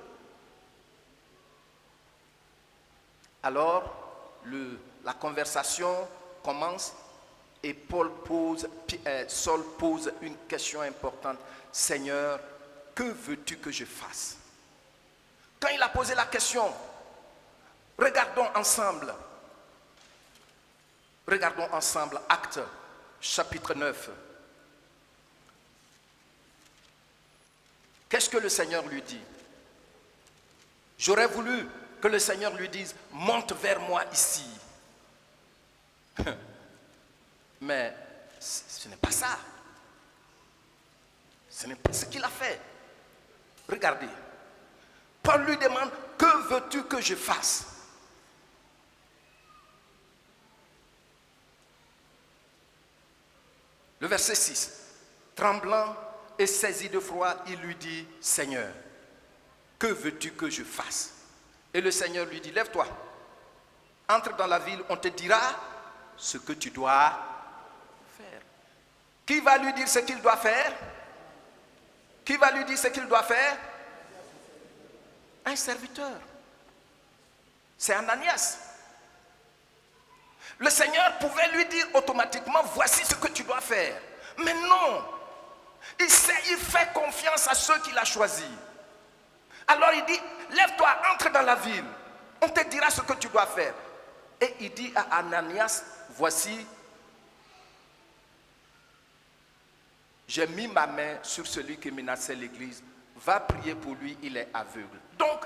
Alors, la conversation commence et Saul pose une question importante. Seigneur, que veux-tu que je fasse? Quand il a posé la question, regardons ensemble Actes chapitre 9. Qu'est-ce que le Seigneur lui dit? J'aurais voulu que le Seigneur lui dise, monte vers moi ici. Mais ce n'est pas ça. Ce n'est pas ce qu'il a fait. Regardez. Paul lui demande, que veux-tu que je fasse? Le verset 6. Tremblant et saisi de froid, il lui dit, Seigneur, que veux-tu que je fasse? Et le Seigneur lui dit, lève-toi, entre dans la ville, on te dira ce que tu dois faire. Qui va lui dire ce qu'il doit faire? Qui va lui dire ce qu'il doit faire? Un serviteur. C'est Ananias. Le Seigneur pouvait lui dire automatiquement, voici ce que tu dois faire. Mais non. Il fait confiance à ceux qu'il a choisis. Alors il dit, lève-toi, entre dans la ville. On te dira ce que tu dois faire. Et il dit à Ananias, voici, j'ai mis ma main sur celui qui menaçait l'église. Va prier pour lui, il est aveugle. Donc,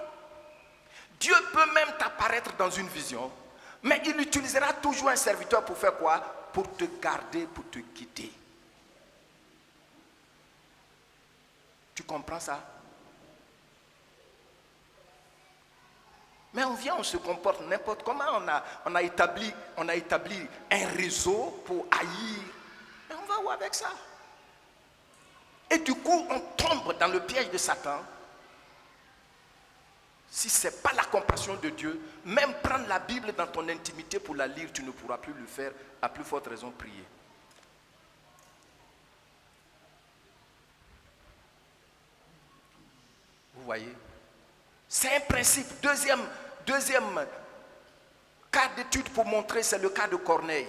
Dieu peut même t'apparaître dans une vision, mais il utilisera toujours un serviteur pour faire quoi? Pour te garder, pour te guider. Tu comprends ça? Mais on vient, on se comporte n'importe comment. On a établi un réseau pour haïr. Mais on va où avec ça? Et du coup, on tombe dans le piège de Satan. Si ce n'est pas la compassion de Dieu, même prendre la Bible dans ton intimité pour la lire, tu ne pourras plus le faire, à plus forte raison prier. Vous voyez? C'est un principe. Deuxième cas d'étude pour montrer, c'est le cas de Corneille.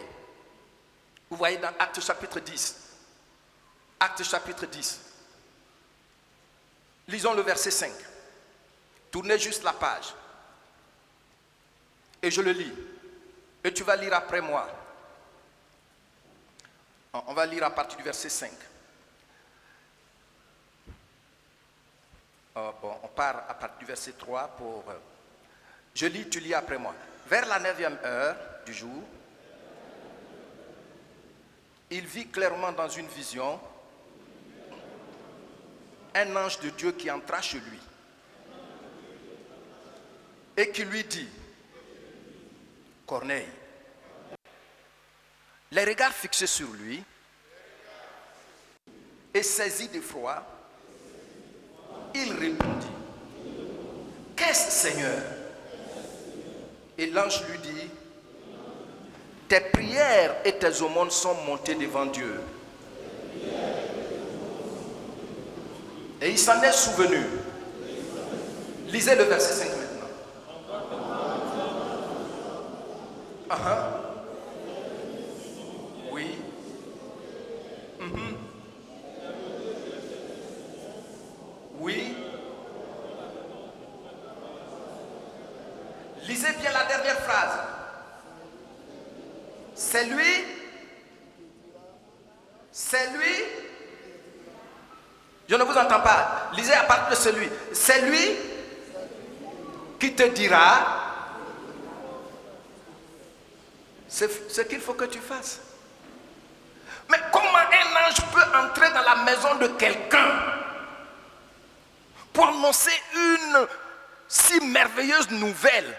Vous voyez dans Actes chapitre 10. Actes chapitre 10. Lisons le verset 5. Tournez juste la page. Et je le lis. Et tu vas lire après moi. On va lire à partir du verset 5. On part à partir du verset 3 pour... Je lis, tu lis après moi. Vers la 9e heure du jour, il vit clairement dans une vision un ange de Dieu qui entra chez lui et qui lui dit, Corneille. Les regards fixés sur lui et saisi d'effroi, il répondit, qu'est-ce, Seigneur? Et l'ange lui dit, tes prières et tes aumônes sont montées devant Dieu. Et il s'en est souvenu. Lisez le verset 5 maintenant. Oui. Oui. Lisez bien la dernière phrase. C'est lui. C'est lui. Je ne vous entends pas. Lisez à partir de celui. C'est lui qui te dira ce qu'il faut que tu fasses. Mais comment un ange peut entrer dans la maison de quelqu'un pour annoncer une si merveilleuse nouvelle?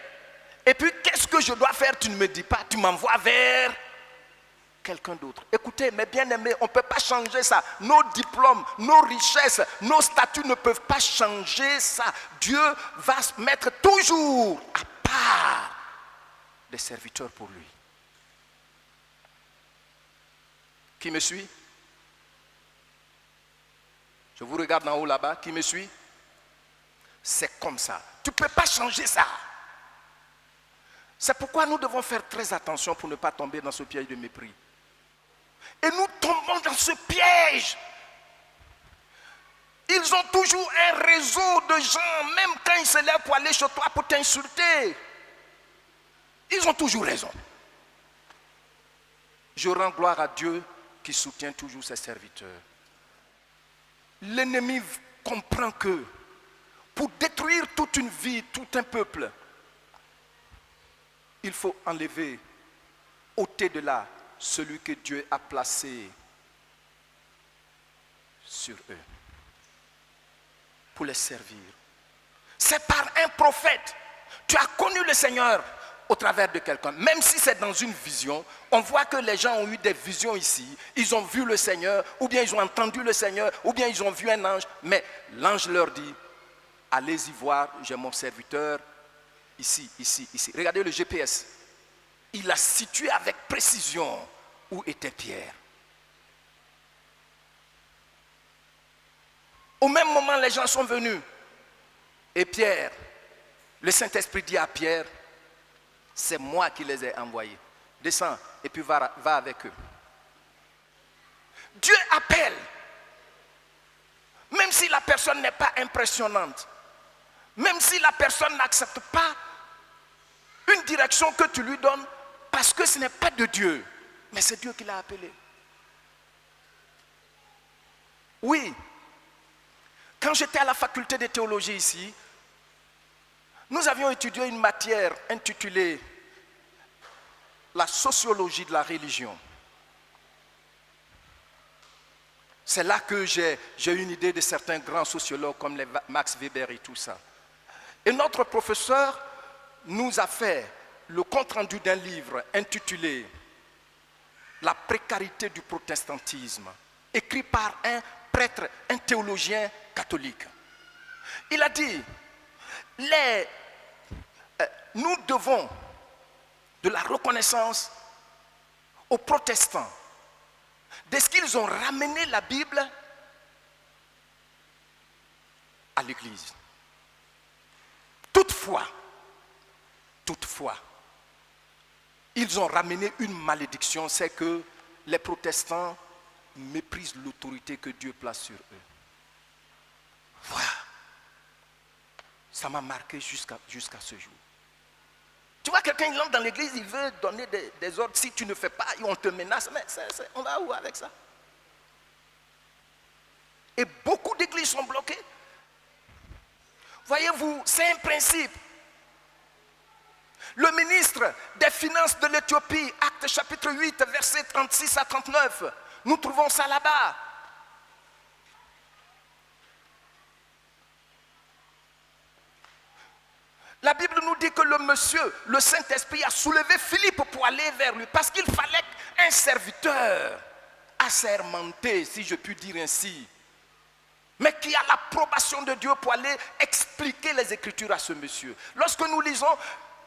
Et puis, qu'est-ce que je dois faire? Tu ne me dis pas, tu m'envoies vers quelqu'un d'autre. Écoutez, mes bien-aimés, on ne peut pas changer ça. Nos diplômes, nos richesses, nos statuts ne peuvent pas changer ça. Dieu va se mettre toujours à part des serviteurs pour lui. Qui me suit? Je vous regarde en haut là-bas. Qui me suit? C'est comme ça. Tu ne peux pas changer ça. C'est pourquoi nous devons faire très attention pour ne pas tomber dans ce piège de mépris. Et nous tombons dans ce piège. Ils ont toujours un réseau de gens, même quand ils se lèvent pour aller chez toi pour t'insulter. Ils ont toujours raison. Je rends gloire à Dieu qui soutient toujours ses serviteurs. L'ennemi comprend que pour détruire toute une vie, tout un peuple, il faut enlever, ôter de là celui que Dieu a placé sur eux pour les servir. C'est par un prophète. Tu as connu le Seigneur au travers de quelqu'un. Même si c'est dans une vision, on voit que les gens ont eu des visions ici. Ils ont vu le Seigneur, ou bien ils ont entendu le Seigneur, ou bien ils ont vu un ange. Mais l'ange leur dit, allez-y voir, j'ai mon serviteur ici, ici, ici. Regardez le GPS. Il a situé avec précision où était Pierre. Au même moment, les gens sont venus. Et Pierre, le Saint-Esprit dit à Pierre, c'est moi qui les ai envoyés. Descends et puis va avec eux. Dieu appelle Même si la personne n'est pas impressionnante, même si la personne n'accepte pas une direction que tu lui donnes, parce que ce n'est pas de Dieu, mais c'est Dieu qui l'a appelé. Oui, quand j'étais à la faculté de théologie ici, nous avions étudié une matière intitulée la sociologie de la religion. C'est là que j'ai eu une idée de certains grands sociologues comme les Max Weber et tout ça. Et notre professeur nous a fait le compte-rendu d'un livre intitulé « La précarité du protestantisme », écrit par un prêtre, un théologien catholique. Il a dit, nous devons de la reconnaissance aux protestants de ce qu'ils ont ramené la Bible à l'Église. Toutefois, ils ont ramené une malédiction, c'est que les protestants méprisent l'autorité que Dieu place sur eux. Voilà. Ça m'a marqué jusqu'à ce jour. Tu vois, quelqu'un il entre dans l'église, il veut donner des ordres. Si tu ne fais pas, on te menace. Mais on va où avec ça? Et beaucoup d'églises sont bloquées. Voyez-vous, c'est un principe. Le ministre des Finances de l'Éthiopie, Actes chapitre 8, versets 36 à 39, nous trouvons ça là-bas. La Bible nous dit que le monsieur, le Saint-Esprit a soulevé Philippe pour aller vers lui parce qu'il fallait un serviteur assermenté, si je puis dire ainsi, mais qui a l'approbation de Dieu pour aller expliquer les Écritures à ce monsieur. Lorsque nous lisons,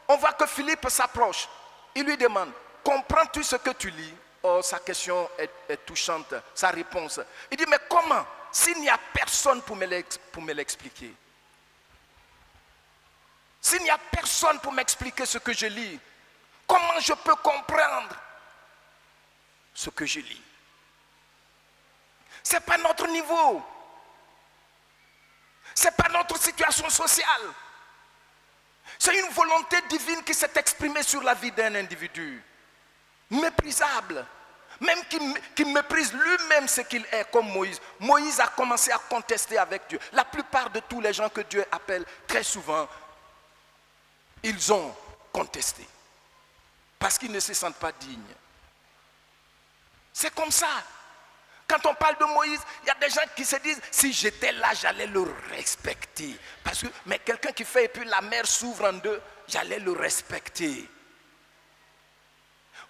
on voit que Philippe s'approche. Il lui demande, comprends-tu ce que tu lis? Oh, sa question est touchante, sa réponse. Il dit, mais comment? S'il n'y a personne pour me l'expliquer. S'il n'y a personne pour m'expliquer ce que je lis, comment je peux comprendre ce que je lis? Ce n'est pas notre niveau. Ce n'est pas notre situation sociale. C'est une volonté divine qui s'est exprimée sur la vie d'un individu. Méprisable. Même qui méprise lui-même ce qu'il est, comme Moïse. Moïse a commencé à contester avec Dieu. La plupart de tous les gens que Dieu appelle très souvent, ils ont contesté. Parce qu'ils ne se sentent pas dignes. C'est comme ça. Quand on parle de Moïse, il y a des gens qui se disent, si j'étais là, j'allais le respecter. Mais quelqu'un qui fait, et puis la mer s'ouvre en deux, j'allais le respecter.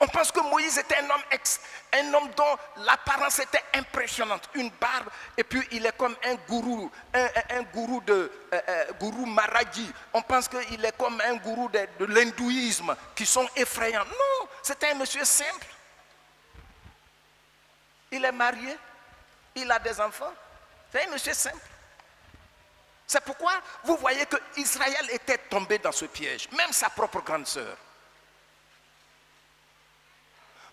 On pense que Moïse était un homme dont l'apparence était impressionnante. Une barbe, et puis il est comme un gourou, un gourou Maharaji. On pense qu'il est comme un gourou de l'hindouisme, qui sont effrayants. Non, c'était un monsieur simple. Il est marié, il a des enfants. C'est un monsieur simple. C'est pourquoi vous voyez que Israël était tombé dans ce piège, même sa propre grande sœur.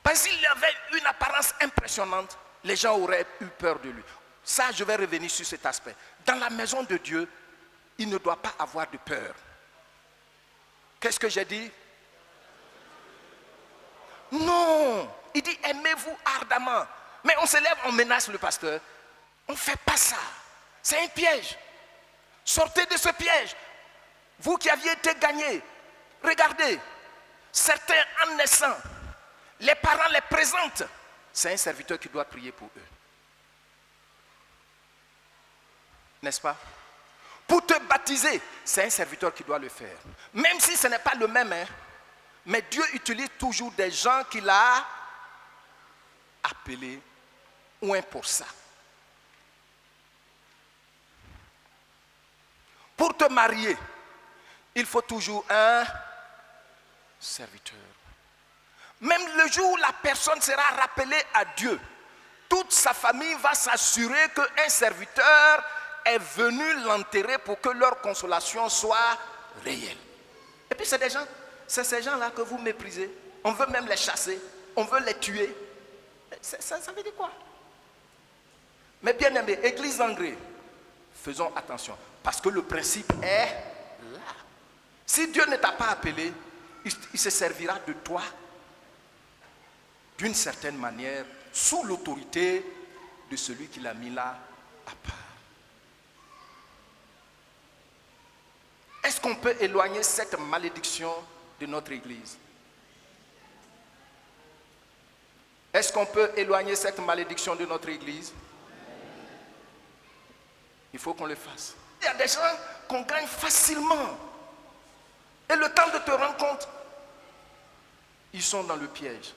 Parce qu'il avait une apparence impressionnante, les gens auraient eu peur de lui. Ça, je vais revenir sur cet aspect. Dans la maison de Dieu, il ne doit pas avoir de peur. Qu'est-ce que j'ai dit? Non, il dit aimez-vous ardemment. Mais on se lève, on menace le pasteur. On ne fait pas ça. C'est un piège. Sortez de ce piège. Vous qui aviez été gagnés, regardez, certains en naissant, les parents les présentent. C'est un serviteur qui doit prier pour eux. N'est-ce pas? Pour te baptiser, c'est un serviteur qui doit le faire. Même si ce n'est pas le même, mais Dieu utilise toujours des gens qu'il a appelés ou un pour ça. Pour te marier, il faut toujours un serviteur. Même le jour où la personne sera rappelée à Dieu, toute sa famille va s'assurer qu'un serviteur est venu l'enterrer pour que leur consolation soit réelle. Et puis c'est ces gens-là que vous méprisez. On veut même les chasser, on veut les tuer. Ça veut dire quoi? Mais bien aimé, Église Angré, Faisons attention. Parce que le principe est là. Si Dieu ne t'a pas appelé, il se servira de toi d'une certaine manière, sous l'autorité de celui qui l'a mis là à part. Est-ce qu'on peut éloigner cette malédiction de notre église? Est-ce qu'on peut éloigner cette malédiction de notre église? Il faut qu'on le fasse. Il y a des gens qu'on gagne facilement. Et le temps de te rendre compte, ils sont dans le piège.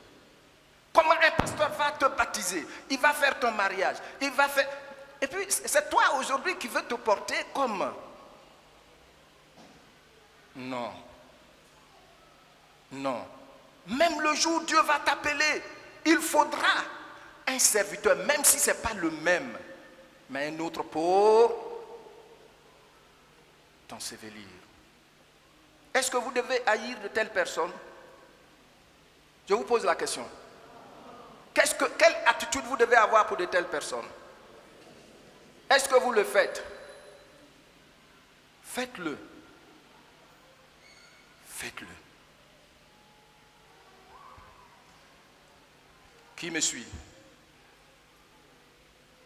Comment un pasteur va te baptiser? Il va faire ton mariage. Il va faire... Et puis, c'est toi aujourd'hui qui veux te porter comme... Non. Non. Même le jour où Dieu va t'appeler, il faudra un serviteur, même si ce n'est pas le même, mais un autre pour t'ensevelir. Est-ce que vous devez haïr de telles personnes? Je vous pose la question. Quelle attitude vous devez avoir pour de telles personnes? Est-ce que vous le faites? Faites-le. Faites-le. Qui me suit?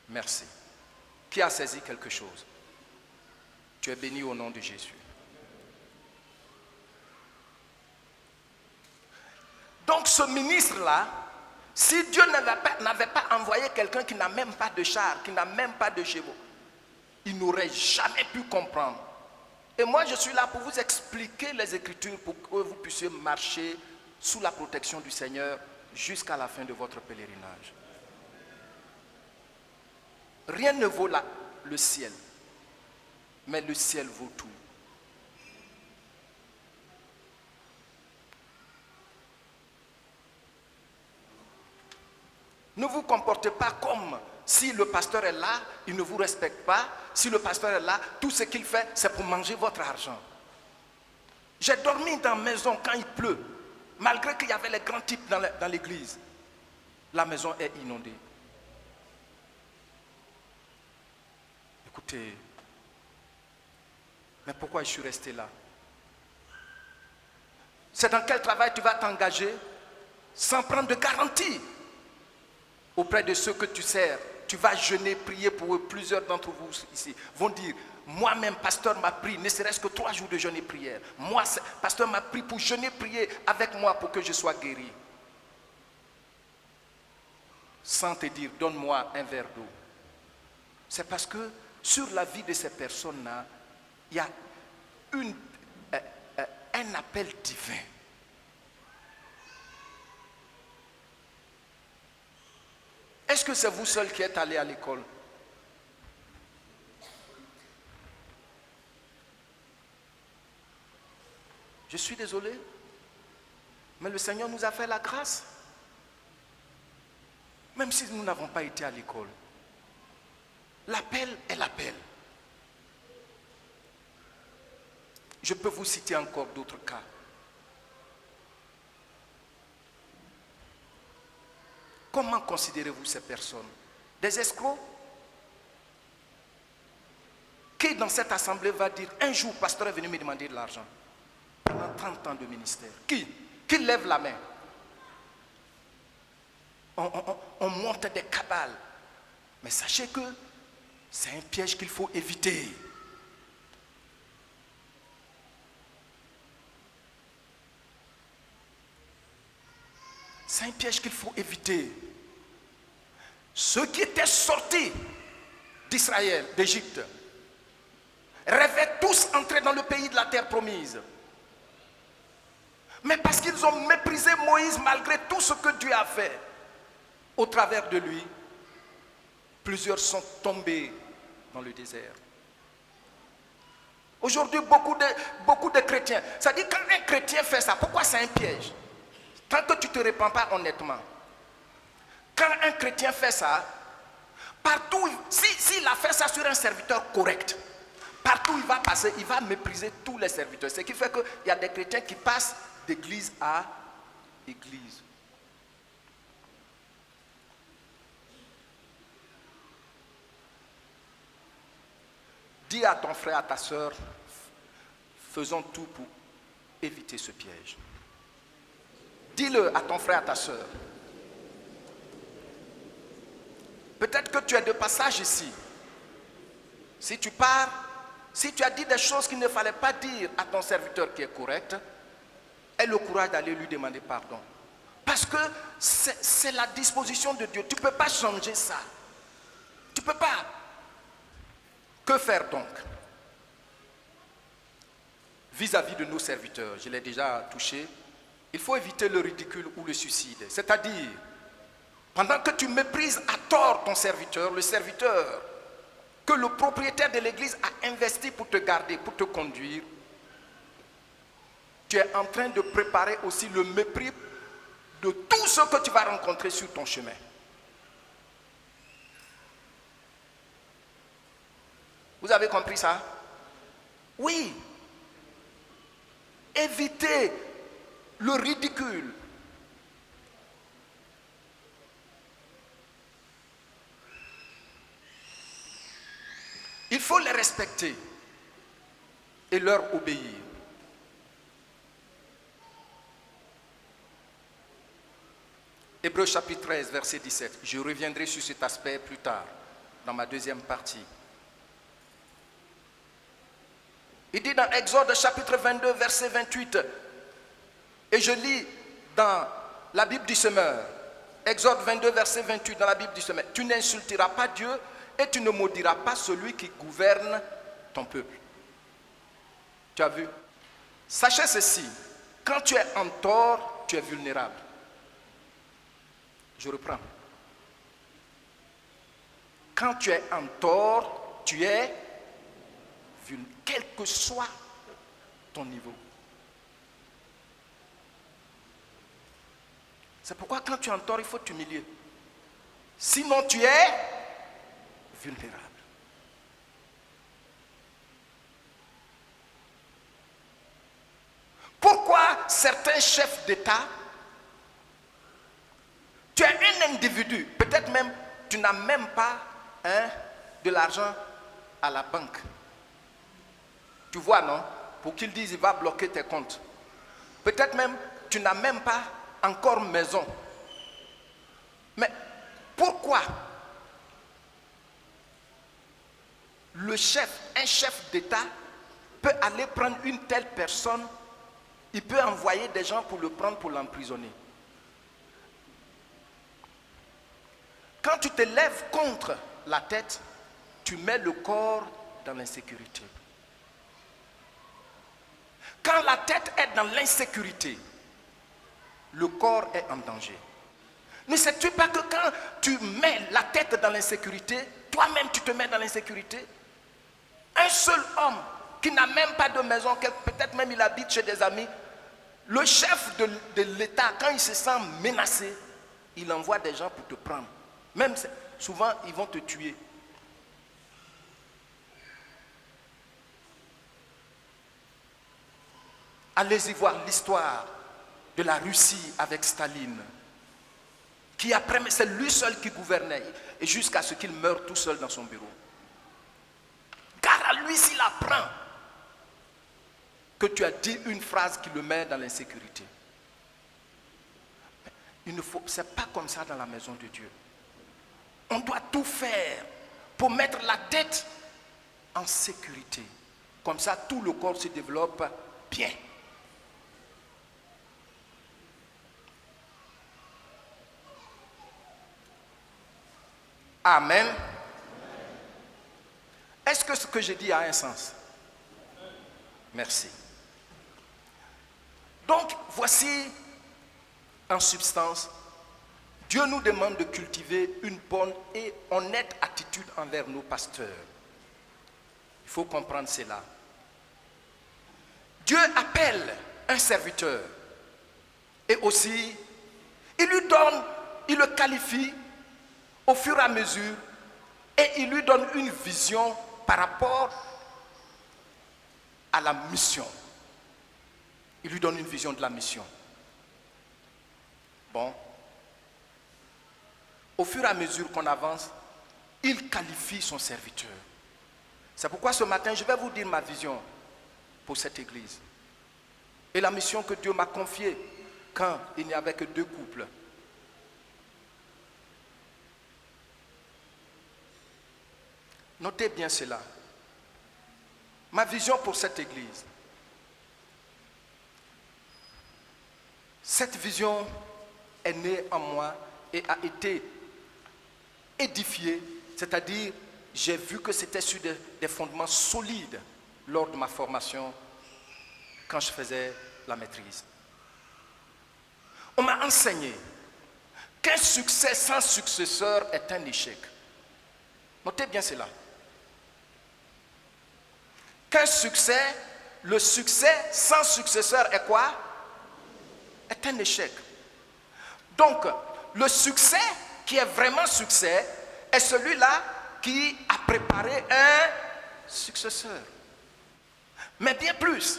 Merci. Qui a saisi quelque chose? Tu es béni au nom de Jésus. Donc ce ministre-là, si Dieu n'avait pas envoyé quelqu'un qui n'a même pas de char, qui n'a même pas de chevaux, il n'aurait jamais pu comprendre. Et moi je suis là pour vous expliquer les Écritures pour que vous puissiez marcher sous la protection du Seigneur jusqu'à la fin de votre pèlerinage. Rien ne vaut le ciel, mais le ciel vaut tout. Ne vous comportez pas comme si le pasteur est là, il ne vous respecte pas. Si le pasteur est là, tout ce qu'il fait, c'est pour manger votre argent. J'ai dormi dans la maison quand il pleut, malgré qu'il y avait les grands types dans l'église. La maison est inondée. Écoutez, mais pourquoi je suis resté là? C'est dans quel travail tu vas t'engager sans prendre de garantie? Auprès de ceux que tu sers, tu vas jeûner, prier pour eux. Plusieurs d'entre vous ici vont dire, moi-même, pasteur m'a pris, ne serait-ce que 3 jours de jeûne et prière. Moi, pasteur m'a pris pour jeûner, prier avec moi pour que je sois guéri. Sans te dire, donne-moi un verre d'eau. C'est parce que sur la vie de ces personnes-là, il y a un appel divin. Est-ce que c'est vous seul qui êtes allé à l'école? Je suis désolé, mais le Seigneur nous a fait la grâce. Même si nous n'avons pas été à l'école. L'appel est l'appel. Je peux vous citer encore d'autres cas. Comment considérez-vous ces personnes? Des escrocs? Qui dans cette assemblée va dire, un jour, le pasteur est venu me demander de l'argent? Pendant 30 ans de ministère. Qui lève la main? On monte des cabales. Mais sachez que c'est un piège qu'il faut éviter. C'est un piège qu'il faut éviter. Ceux qui étaient sortis d'Israël, d'Égypte, rêvaient tous entrer dans le pays de la terre promise. Mais parce qu'ils ont méprisé Moïse malgré tout ce que Dieu a fait, au travers de lui, plusieurs sont tombés dans le désert. Aujourd'hui, beaucoup de chrétiens, ça dit quand un chrétien fait ça, pourquoi c'est un piège? Tant que tu ne te répands pas honnêtement. Quand un chrétien fait ça, partout, s'il a fait ça sur un serviteur correct, partout il va passer, il va mépriser tous les serviteurs. Ce qui fait qu'il y a des chrétiens qui passent d'église à église. Dis à ton frère, à ta soeur, faisons tout pour éviter ce piège. Dis-le à ton frère, à ta soeur. Peut-être que tu es de passage ici. Si tu pars, si tu as dit des choses qu'il ne fallait pas dire à ton serviteur qui est correct, aie le courage d'aller lui demander pardon. Parce que c'est la disposition de Dieu. Tu ne peux pas changer ça. Tu ne peux pas. Que faire donc? Vis-à-vis de nos serviteurs, je l'ai déjà touché, il faut éviter le ridicule ou le suicide. C'est-à-dire, pendant que tu méprises à tort ton serviteur, le serviteur que le propriétaire de l'église a investi pour te garder, pour te conduire, tu es en train de préparer aussi le mépris de tout ce que tu vas rencontrer sur ton chemin. Vous avez compris ça? Oui. Évitez le ridicule. Il faut les respecter et leur obéir. Hébreux chapitre 13, verset 17. Je reviendrai sur cet aspect plus tard, dans ma deuxième partie. Il dit dans Exode chapitre 22, verset 28, et je lis dans la Bible du semeur, Exode 22, verset 28, dans la Bible du semeur, tu n'insulteras pas Dieu et tu ne maudiras pas celui qui gouverne ton peuple. Tu as vu? Sachez ceci, quand tu es en tort, tu es vulnérable. Je reprends. Quand tu es en tort, tu es vulnérable, quel que soit ton niveau. C'est pourquoi quand tu es en tort, il faut t'humilier. Sinon, tu es vulnérable. Pourquoi certains chefs d'État, tu es un individu, peut-être même tu n'as même pas de l'argent à la banque. Tu vois, non? Pour qu'ils disent, il va bloquer tes comptes. Peut-être même tu n'as même pas encore maison. Mais pourquoi un chef d'État peut aller prendre une telle personne, il peut envoyer des gens pour le prendre, pour l'emprisonner? Quand tu te lèves contre la tête, tu mets le corps dans l'insécurité. Quand la tête est dans l'insécurité, le corps est en danger. Ne sais-tu pas que quand tu mets la tête dans l'insécurité, toi-même tu te mets dans l'insécurité? Un seul homme qui n'a même pas de maison, peut-être même il habite chez des amis, le chef de l'État, quand il se sent menacé, il envoie des gens pour te prendre. Même souvent, ils vont te tuer. Allez-y voir l'histoire de la Russie avec Staline. C'est lui seul qui gouvernait, et jusqu'à ce qu'il meure tout seul dans son bureau. Car à lui, s'il apprend que tu as dit une phrase qui le met dans l'insécurité. C'est pas comme ça dans la maison de Dieu. On doit tout faire pour mettre la tête en sécurité. Comme ça, tout le corps se développe bien. Amen. Est-ce que ce que j'ai dit a un sens? Merci. Donc, voici en substance, Dieu nous demande de cultiver une bonne et honnête attitude envers nos pasteurs. Il faut comprendre cela. Dieu appelle un serviteur et aussi, il le qualifie au fur et à mesure et il lui donne une vision par rapport à la mission. Il lui donne une vision de la mission. Bon. Au fur et à mesure qu'on avance, il qualifie son serviteur. C'est pourquoi ce matin, je vais vous dire ma vision pour cette église. Et la mission que Dieu m'a confiée quand il n'y avait que 2 couples. Notez bien cela. Ma vision pour cette église. Cette vision est née en moi et a été édifiée, c'est-à-dire j'ai vu que c'était sur des fondements solides lors de ma formation quand je faisais la maîtrise. On m'a enseigné qu'un succès sans successeur est un échec. Notez bien cela. Qu'un succès, le succès sans successeur est quoi? Est un échec. Donc, le succès qui est vraiment succès est celui-là qui a préparé un successeur. Mais bien plus,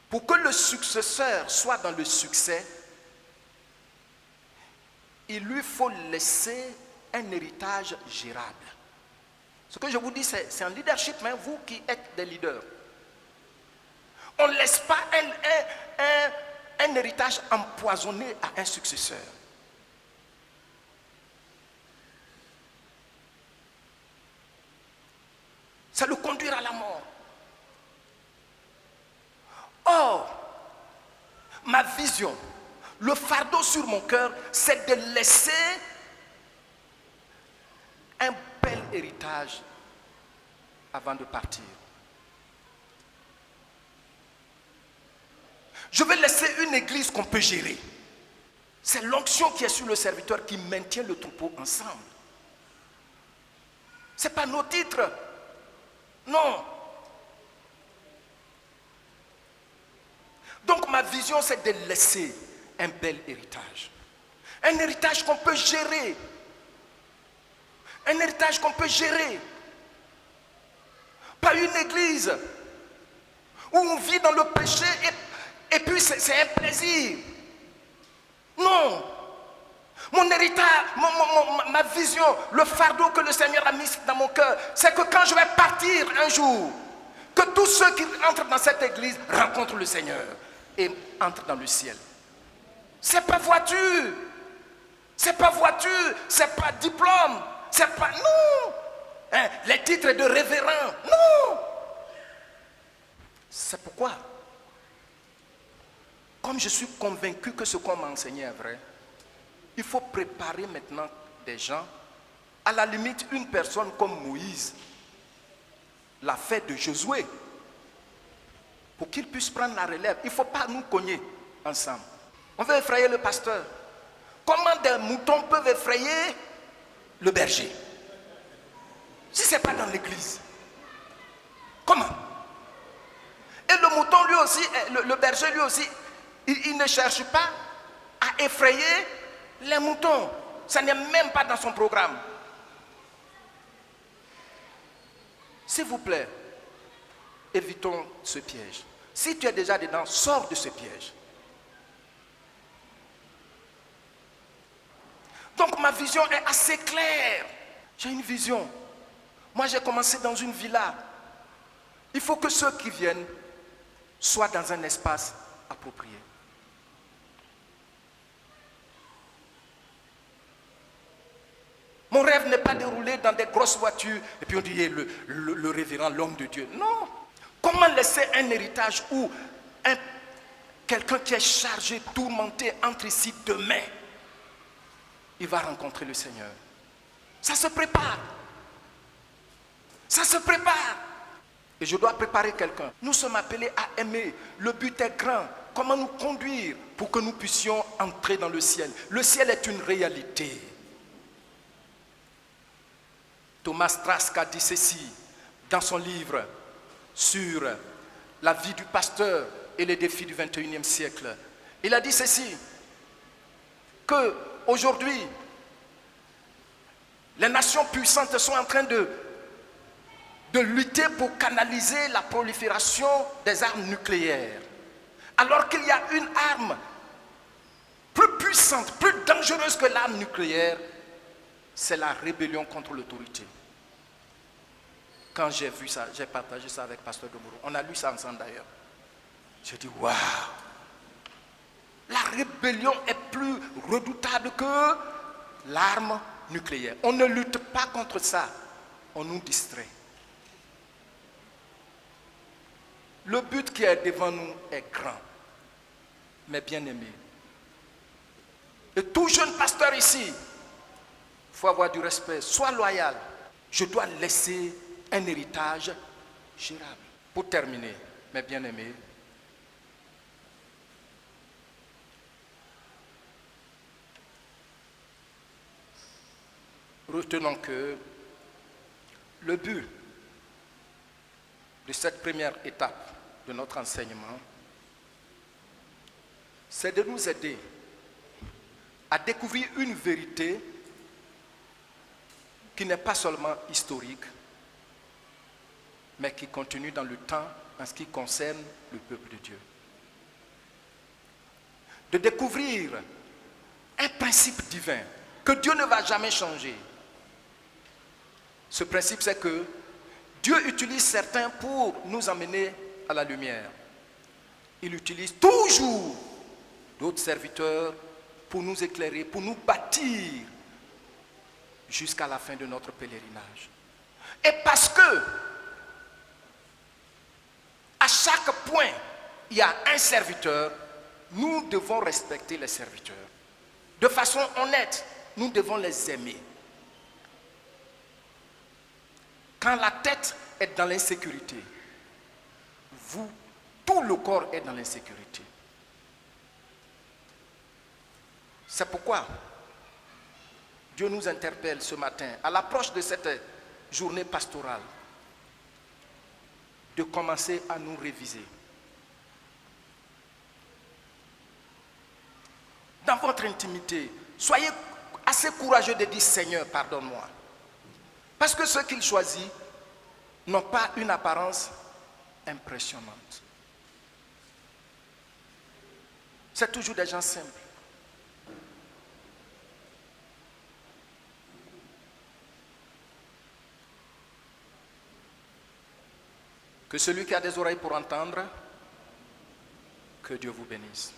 pour que le successeur soit dans le succès, il lui faut laisser un héritage gérable. Ce que je vous dis, c'est un leadership, mais vous qui êtes des leaders. On ne laisse pas un héritage empoisonné à un successeur. C'est le conduire à la mort. Or, ma vision, le fardeau sur mon cœur, c'est de laisser un bel héritage avant de partir. Je vais laisser une église qu'on peut gérer. C'est l'onction qui est sur le serviteur qui maintient le troupeau ensemble. Ce n'est pas nos titres. Non. Donc ma vision, c'est de laisser un bel héritage. Un héritage qu'on peut gérer. Un héritage qu'on peut gérer. Pas une église où on vit dans le péché et puis c'est un plaisir. Non. Mon héritage, ma vision, le fardeau que le Seigneur a mis dans mon cœur, c'est que quand je vais partir un jour, que tous ceux qui entrent dans cette église rencontrent le Seigneur et entrent dans le ciel. C'est pas voiture, c'est pas voiture, c'est pas diplôme, c'est pas, non, hein, les titres de révérend, non. C'est pourquoi, comme je suis convaincu que ce qu'on m'a enseigné est vrai, il faut préparer maintenant des gens, à la limite une personne comme Moïse l'a fait de Josué, pour qu'il puisse prendre la relève. Il ne faut pas nous cogner ensemble. On veut effrayer le pasteur. Comment des moutons peuvent effrayer le berger? Si ce n'est pas dans l'église. Comment? Et le mouton lui aussi, le berger lui aussi, il ne cherche pas à effrayer les moutons. Ça n'est même pas dans son programme. S'il vous plaît, évitons ce piège. Si tu es déjà dedans, sors de ce piège. Donc ma vision est assez claire. J'ai une vision. Moi j'ai commencé dans une villa. Il faut que ceux qui viennent soient dans un espace approprié. Mon rêve n'est pas de rouler dans des grosses voitures et puis on dit le révérend, l'homme de Dieu. Non. Comment laisser un héritage où quelqu'un qui est chargé, tourmenté, entre ici demain, il va rencontrer le Seigneur. Ça se prépare. Ça se prépare. Et je dois préparer quelqu'un. Nous sommes appelés à aimer. Le but est grand. Comment nous conduire pour que nous puissions entrer dans le ciel? Le ciel est une réalité. Thomas Trask a dit ceci dans son livre sur la vie du pasteur et les défis du 21e siècle. Il a dit ceci, que aujourd'hui, les nations puissantes sont en train de lutter pour canaliser la prolifération des armes nucléaires. Alors qu'il y a une arme plus puissante, plus dangereuse que l'arme nucléaire, c'est la rébellion contre l'autorité. Quand j'ai vu ça, j'ai partagé ça avec Pasteur Domoro. On a lu ça ensemble d'ailleurs. J'ai dit, waouh! La rébellion est plus redoutable que l'arme nucléaire. On ne lutte pas contre ça. On nous distrait. Le but qui est devant nous est grand. Mais bien aimé. Et tout jeune pasteur ici, il faut avoir du respect. Sois loyal. Je dois laisser un héritage gérable. Pour terminer, mes bien-aimés, retenons que le but de cette première étape de notre enseignement, c'est de nous aider à découvrir une vérité qui n'est pas seulement historique, mais qui continue dans le temps en ce qui concerne le peuple de Dieu. De découvrir un principe divin que Dieu ne va jamais changer. Ce principe, c'est que Dieu utilise certains pour nous emmener à la lumière. Il utilise toujours d'autres serviteurs pour nous éclairer, pour nous bâtir jusqu'à la fin de notre pèlerinage. Et parce que à chaque point, il y a un serviteur, nous devons respecter les serviteurs. De façon honnête, nous devons les aimer. Quand la tête est dans l'insécurité, tout le corps est dans l'insécurité. C'est pourquoi Dieu nous interpelle ce matin, à l'approche de cette journée pastorale, de commencer à nous réviser. Dans votre intimité, soyez assez courageux de dire Seigneur, pardonne-moi. Parce que ceux qu'il choisit n'ont pas une apparence impressionnante. C'est toujours des gens simples. Que celui qui a des oreilles pour entendre, que Dieu vous bénisse.